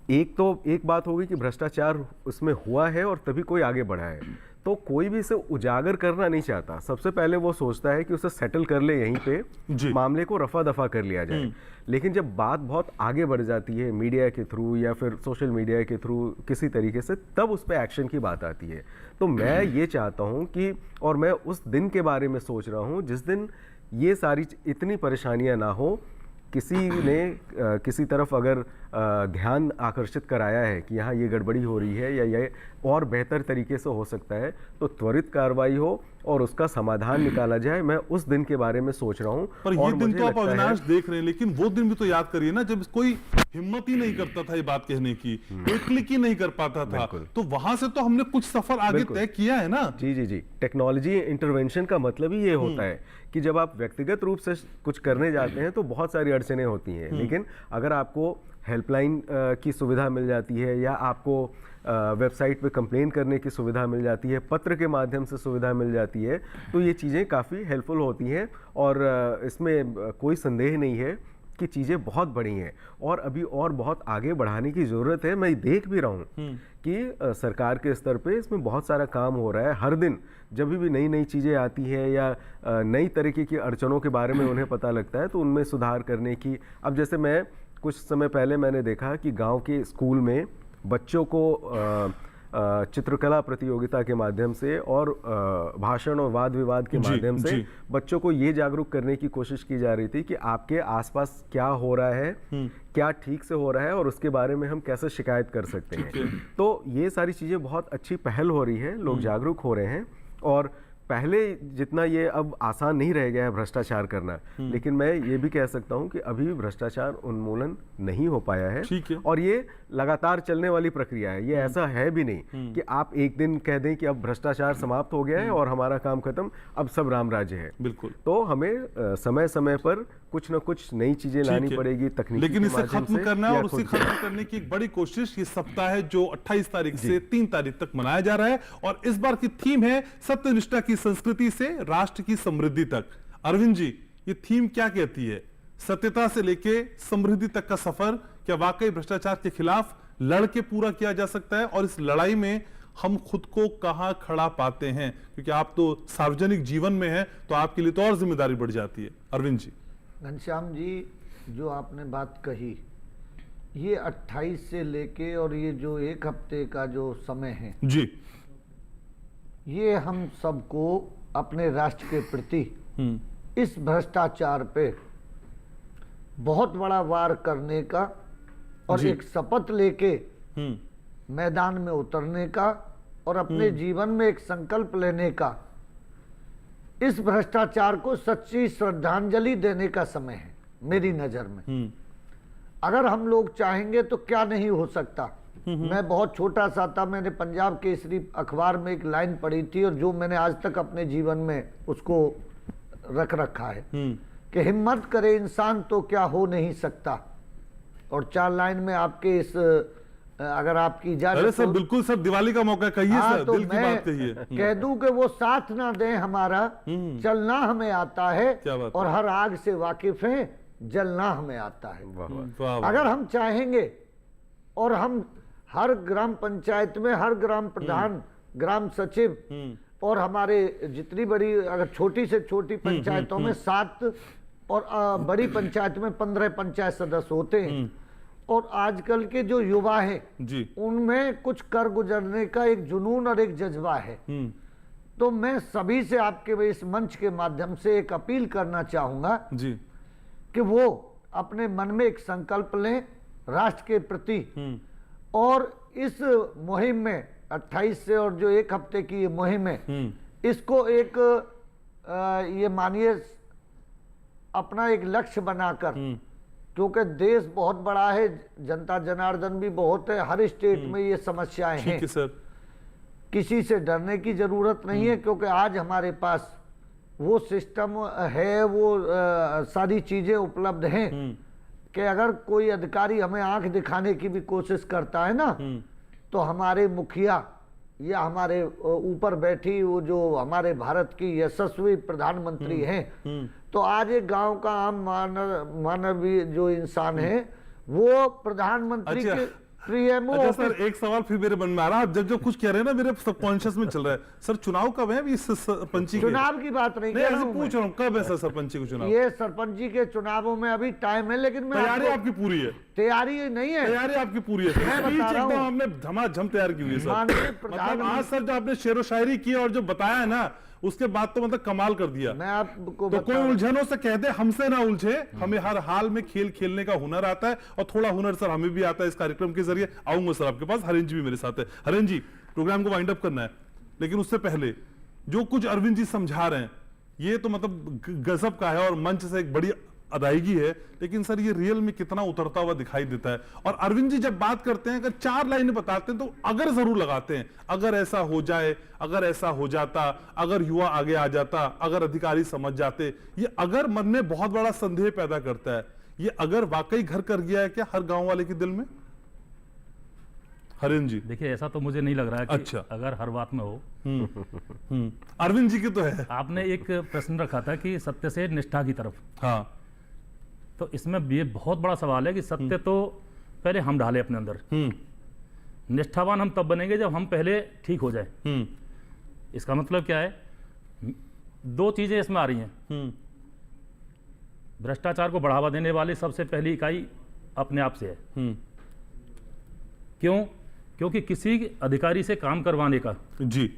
एक बात होगी कि भ्रष्टाचार उसमें हुआ है और तभी कोई आगे बढ़ा है, तो कोई भी इसे उजागर करना नहीं चाहता। सबसे पहले वो सोचता है कि उसे सेटल कर ले, यहीं पे मामले को रफा दफा कर लिया जाए। लेकिन जब बात बहुत आगे बढ़ जाती है मीडिया के थ्रू या फिर सोशल मीडिया के थ्रू किसी तरीके से, तब उस पर एक्शन की बात आती है। तो मैं ये चाहता हूँ कि, और मैं उस दिन के बारे में सोच रहा हूँ जिस दिन ये सारी इतनी परेशानियाँ ना हो, किसी ने किसी तरफ अगर ध्यान आकर्षित कराया है कि यहाँ ये गड़बड़ी हो रही है या ये और बेहतर तरीके से हो सकता है, तो त्वरित कार्रवाई हो और उसका समाधान निकाला जाए। मैं उस दिन के बारे में सोच रहा हूँ। पर ये दिन तो आप अविनाश देख रहे हैं, लेकिन वो दिन भी तो याद करिए ना जब कोई हिम्मत ही नहीं करता था ये बात कहने की, कोई क्लिक ही नहीं कर पाता था, तो वहां से तो हमने कुछ सफर आगे तय किया है ना। जी। टेक्नोलॉजी इंटरवेंशन का मतलब ही ये होता है कि जब आप व्यक्तिगत रूप से कुछ करने जाते हैं तो बहुत सारी अड़चनें होती हैं, लेकिन अगर आपको हेल्पलाइन की सुविधा मिल जाती है या आपको वेबसाइट पे कंप्लेन करने की सुविधा मिल जाती है, पत्र के माध्यम से सुविधा मिल जाती है, तो ये चीज़ें काफ़ी हेल्पफुल होती हैं। और इसमें कोई संदेह नहीं है कि चीज़ें बहुत बड़ी हैं और अभी और बहुत आगे बढ़ाने की ज़रूरत है। मैं देख भी रहा हूँ कि सरकार के स्तर पे इसमें बहुत सारा काम हो रहा है। हर दिन जब भी नई नई चीज़ें आती है या नई तरीके की अड़चनों के बारे में उन्हें पता लगता है तो उनमें सुधार करने की। अब जैसे मैं कुछ समय पहले मैंने देखा कि गांव के स्कूल में बच्चों को चित्रकला प्रतियोगिता के माध्यम से और भाषण और वाद विवाद के माध्यम से बच्चों को ये जागरूक करने की कोशिश की जा रही थी कि आपके आसपास क्या हो रहा है, क्या ठीक से हो रहा है और उसके बारे में हम कैसे शिकायत कर सकते हैं। तो ये सारी चीज़ें बहुत अच्छी पहल हो रही है, लोग जागरूक हो रहे हैं। और पहले जितना ये अब आसान नहीं रह गया है भ्रष्टाचार करना, लेकिन मैं ये भी कह सकता हूँ कि अभी भ्रष्टाचार उन्मूलन नहीं हो पाया है। और ये लगातार चलने वाली प्रक्रिया है। ये ऐसा है भी नहीं कि आप एक दिन कह दें कि अब भ्रष्टाचार समाप्त हो गया है और हमारा काम खत्म, अब सब राम राज्य है। बिल्कुल। तो हमें समय समय पर कुछ ना कुछ नई चीजें लानी पड़ेगी तकनीकी लेकिन के इसे माध्यम खत्म से करना है या और उसे खुद से। खत्म करने की एक बड़ी कोशिश ये सप्ताह है जो 28 तारीख से 3 तारीख तक मनाया जा रहा है और इस बार की थीम है सत्यनिष्ठा की संस्कृति से राष्ट्र की समृद्धि तक। अरविंद जी, ये थीम क्या कहती है? सत्यता से लेके समृद्धि तक का सफर क्या वाकई भ्रष्टाचार के खिलाफ लड़ के पूरा किया जा सकता है और इस लड़ाई में हम खुद को कहां खड़ा पाते हैं? क्योंकि आप तो सार्वजनिक जीवन में हैं तो आपके लिए तो और जिम्मेदारी बढ़ जाती है। अरविंद जी। घनश्याम जी, जो आपने बात कही, ये 28 से लेके और ये जो एक हफ्ते का जो समय है जी, ये हम सबको अपने राष्ट्र के प्रति इस भ्रष्टाचार पे बहुत बड़ा वार करने का और एक शपथ लेके मैदान में उतरने का और अपने जीवन में एक संकल्प लेने का, इस भ्रष्टाचार को सच्ची श्रद्धांजलि देने का समय है मेरी नजर में। अगर हम लोग चाहेंगे तो क्या नहीं हो सकता। मैं बहुत छोटा सा था, मैंने पंजाब केसरी अखबार में एक लाइन पढ़ी थी और जो मैंने आज तक अपने जीवन में उसको रख रखा है कि हिम्मत करे इंसान तो क्या हो नहीं सकता। और 4 लाइन में आपके इस, अगर आपकी इजाजत अरे सर बिल्कुल सर, दिवाली का मौका कहिए सर, तो दिल की मैं बात कहिए। कह दूं कि वो साथ ना दें हमारा, चलना हमें आता है क्या बात और हर आग से वाकिफ है, जलना हमें आता है। अगर हम चाहेंगे और हम हर ग्राम पंचायत में हर ग्राम प्रधान, ग्राम सचिव और हमारे जितनी बड़ी, अगर छोटी से छोटी पंचायतों में 7 और बड़ी पंचायत में 15 पंचायत सदस्य होते हैं और आजकल के जो युवा हैं जी, उनमें कुछ कर गुजरने का एक जुनून और एक जज्बा है। तो मैं सभी से आपके इस मंच के माध्यम से एक अपील करना चाहूंगा जी कि वो अपने मन में एक संकल्प लें राष्ट्र के प्रति और इस मुहिम में 28 से और जो एक हफ्ते की ये मुहिम है, इसको एक ये मानिए अपना एक लक्ष्य बनाकर, क्योंकि देश बहुत बड़ा है, जनता जनार्दन भी बहुत है, हर स्टेट में ये समस्याएं हैं। सर, किसी से डरने की जरूरत नहीं है क्योंकि आज हमारे पास वो सिस्टम है, वो सारी चीजें उपलब्ध हैं कि अगर कोई अधिकारी हमें आंख दिखाने की भी कोशिश करता है ना, तो हमारे मुखिया या हमारे ऊपर बैठी वो जो हमारे भारत की यशस्वी प्रधानमंत्री हैं, तो आज एक गांव का आम मानवीय जो इंसान है वो प्रधानमंत्री के पीएमओ। अच्छा सर, एक सवाल फिर मेरे मन में आ रहा है, जब जो कुछ कह रहे हैं ना मेरे सबकॉन्शियस में चल रहा है। सर चुनाव कब है? इस सरपंची चुनाव की बात नहीं कर रहा हूं, पूछ रहा हूँ कब है सर सरपंची को चुनाव? ये सरपंची के चुनावों में अभी टाइम है, लेकिन मैं तैयारी आपकी पूरी है? तैयारी नहीं है, तैयारी आपकी पूरी है? मैं बता रहा हूं, हमने झमाझम तैयार की हुई है सर। मतलब आज सर जो आपने शेरो शायरी की और जो बताया है ना, उसके बाद तो मतलब कमाल कर दिया। मैं आपको तो कोई उलझनों से कह दे हमसे ना उलझे, हमें हर हाल में खेल खेलने का हुनर आता है और थोड़ा हुनर सर हमें भी आता है इस कार्यक्रम के जरिए। आऊंगा सर आपके पास, हरेंद्र जी भी मेरे साथ है। हरेंद्र जी, प्रोग्राम को वाइंड अप करना है, लेकिन उससे पहले जो कुछ अरविंद जी समझा रहे हैं ये तो मतलब गजब का है और मंच से एक बड़ी अदायगी है, लेकिन सर ये रियल में कितना उतरता हुआ दिखाई देता है। और अरविंद जी जब बात करते हैं, अगर 4 लाइनें बताते हैं तो अगर जरूर लगाते हैं, अगर ऐसा हो जाए, अगर ऐसा हो जाता, अगर युवा आगे आ जाता, अगर अधिकारी समझ जाते। ये अगर मन में बहुत बड़ा संदेह पैदा करता है। ये अगर वाकई घर कर गया है क्या हर गांव वाले के दिल में? हरेंद्र जी देखिए, ऐसा तो मुझे नहीं लग रहा है कि अच्छा, अगर हर बात में हो। अरविंद जी की तो है। आपने एक प्रश्न रखा था कि सत्य से निष्ठा की तरफ। हाँ, तो इसमें ये बहुत बड़ा सवाल है कि सत्य तो पहले हम ढाले अपने अंदर, निष्ठावान हम तब बनेंगे जब हम पहले ठीक हो जाए। इसका मतलब क्या है? 2 चीजें इसमें आ रही हैं। भ्रष्टाचार को बढ़ावा देने वाली सबसे पहली इकाई अपने आप से है। क्यों? क्योंकि किसी अधिकारी से काम करवाने का जी,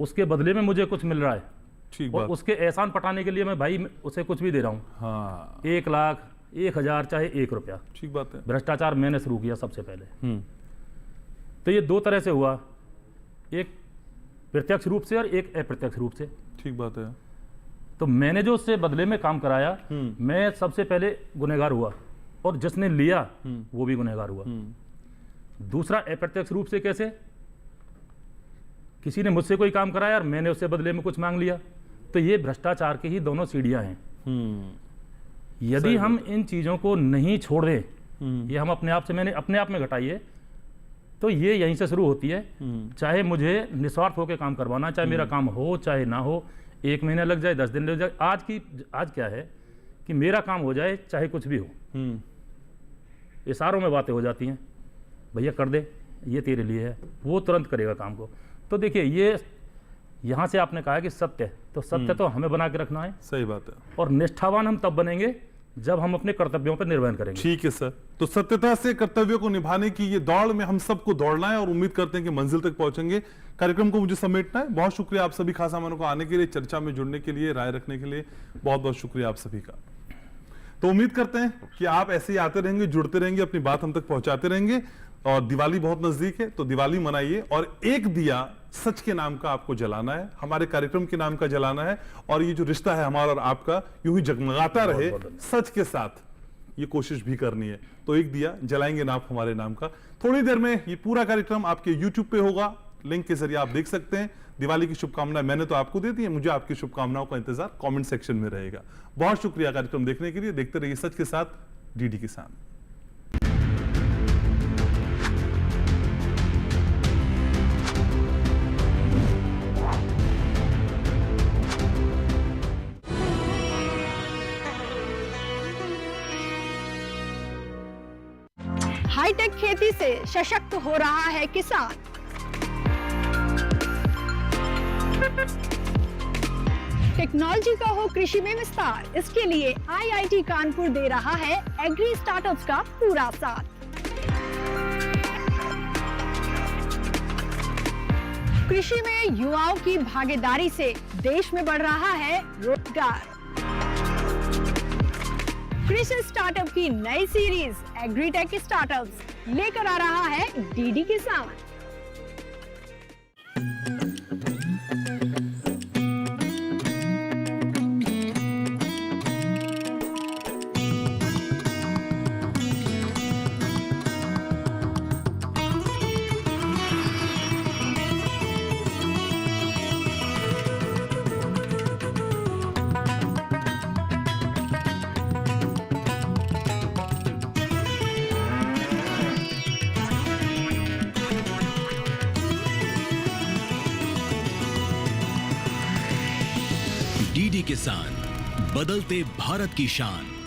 उसके बदले में मुझे कुछ मिल रहा है, ठीक और बात। उसके एहसान पटाने के लिए मैं भाई उसे कुछ भी दे रहा हूं। हाँ, 1 लाख, 1000, चाहे 1 रुपया। ठीक बात है। भ्रष्टाचार मैंने शुरू किया सबसे पहले। तो ये 2 तरह से हुआ, एक प्रत्यक्ष रूप से और एक अप्रत्यक्ष रूप से। ठीक बात है। तो मैंने जो उससे बदले में काम कराया, मैं सबसे पहले गुनहगार हुआ और जिसने लिया वो भी गुनहगार हुआ। दूसरा अप्रत्यक्ष रूप से कैसे? किसी ने मुझसे कोई काम कराया और मैंने उससे बदले में कुछ मांग लिया। तो ये भ्रष्टाचार की ही दोनों सीढ़ियां हैं। यदि हम इन चीज़ों को नहीं छोड़ें, ये हम अपने आप से, मैंने अपने आप में घटाई है, तो ये यहीं से शुरू होती है। चाहे मुझे निस्वार्थ होकर काम करवाना, चाहे मेरा काम हो चाहे ना हो, 1 महीना लग जाए, 10 दिन लग जाए, आज क्या है कि मेरा काम हो जाए चाहे कुछ भी हो। इशारों में बातें हो जाती हैं, भैया कर दे, ये तेरे लिए है, वो तुरंत करेगा काम को। तो देखिए, ये यहाँ से आपने कहा कि सत्य, तो सत्य तो हमें बना के रखना है। सही बात है। और निष्ठावान हम तब बनेंगे जब हम अपने कर्तव्यों पर निर्वहन करेंगे। ठीक है सर, तो सत्यता से कर्तव्यों को निभाने की ये दौड़ में हम सबको दौड़ना है और उम्मीद करते हैं कि मंजिल तक पहुंचेंगे। कार्यक्रम को मुझे समेटना है। बहुत शुक्रिया आप सभी खास मेहमानों को आने के लिए, चर्चा में जुड़ने के लिए, राय रखने के लिए बहुत बहुत शुक्रिया आप सभी का। तो उम्मीद करते हैं कि आप ऐसे ही आते रहेंगे, जुड़ते रहेंगे, अपनी बात हम तक पहुंचाते रहेंगे। और दिवाली बहुत नजदीक है, तो दिवाली मनाइए और एक दिया सच के नाम का आपको जलाना है, हमारे कार्यक्रम के नाम का जलाना है। और ये जो रिश्ता है हमारा और आपका यूं ही जगमगाता रहे सच के साथ, ये कोशिश भी करनी है। तो एक दिया जलाएंगे ना आप हमारे नाम का। थोड़ी देर में ये पूरा कार्यक्रम आपके YouTube पे होगा, लिंक के जरिए आप देख सकते हैं। दिवाली की शुभकामनाएं मैंने तो आपको दे दी है, मुझे आपकी शुभकामनाओं का इंतजार कमेंट सेक्शन में रहेगा। बहुत शुक्रिया कार्यक्रम देखने के लिए। देखते रहिए सच के साथ, डीडी किसान। हाईटेक खेती से सशक्त हो रहा है किसान। टेक्नोलॉजी का हो कृषि में विस्तार, इसके लिए IIT कानपुर दे रहा है एग्री स्टार्टअप्स का पूरा साथ। कृषि में युवाओं की भागीदारी से देश में बढ़ रहा है रोजगार। कृषि स्टार्टअप की नई सीरीज एग्रीटेक स्टार्टअप्स लेकर आ रहा है डीडी किसान। डीडी किसान, बदलते भारत की शान।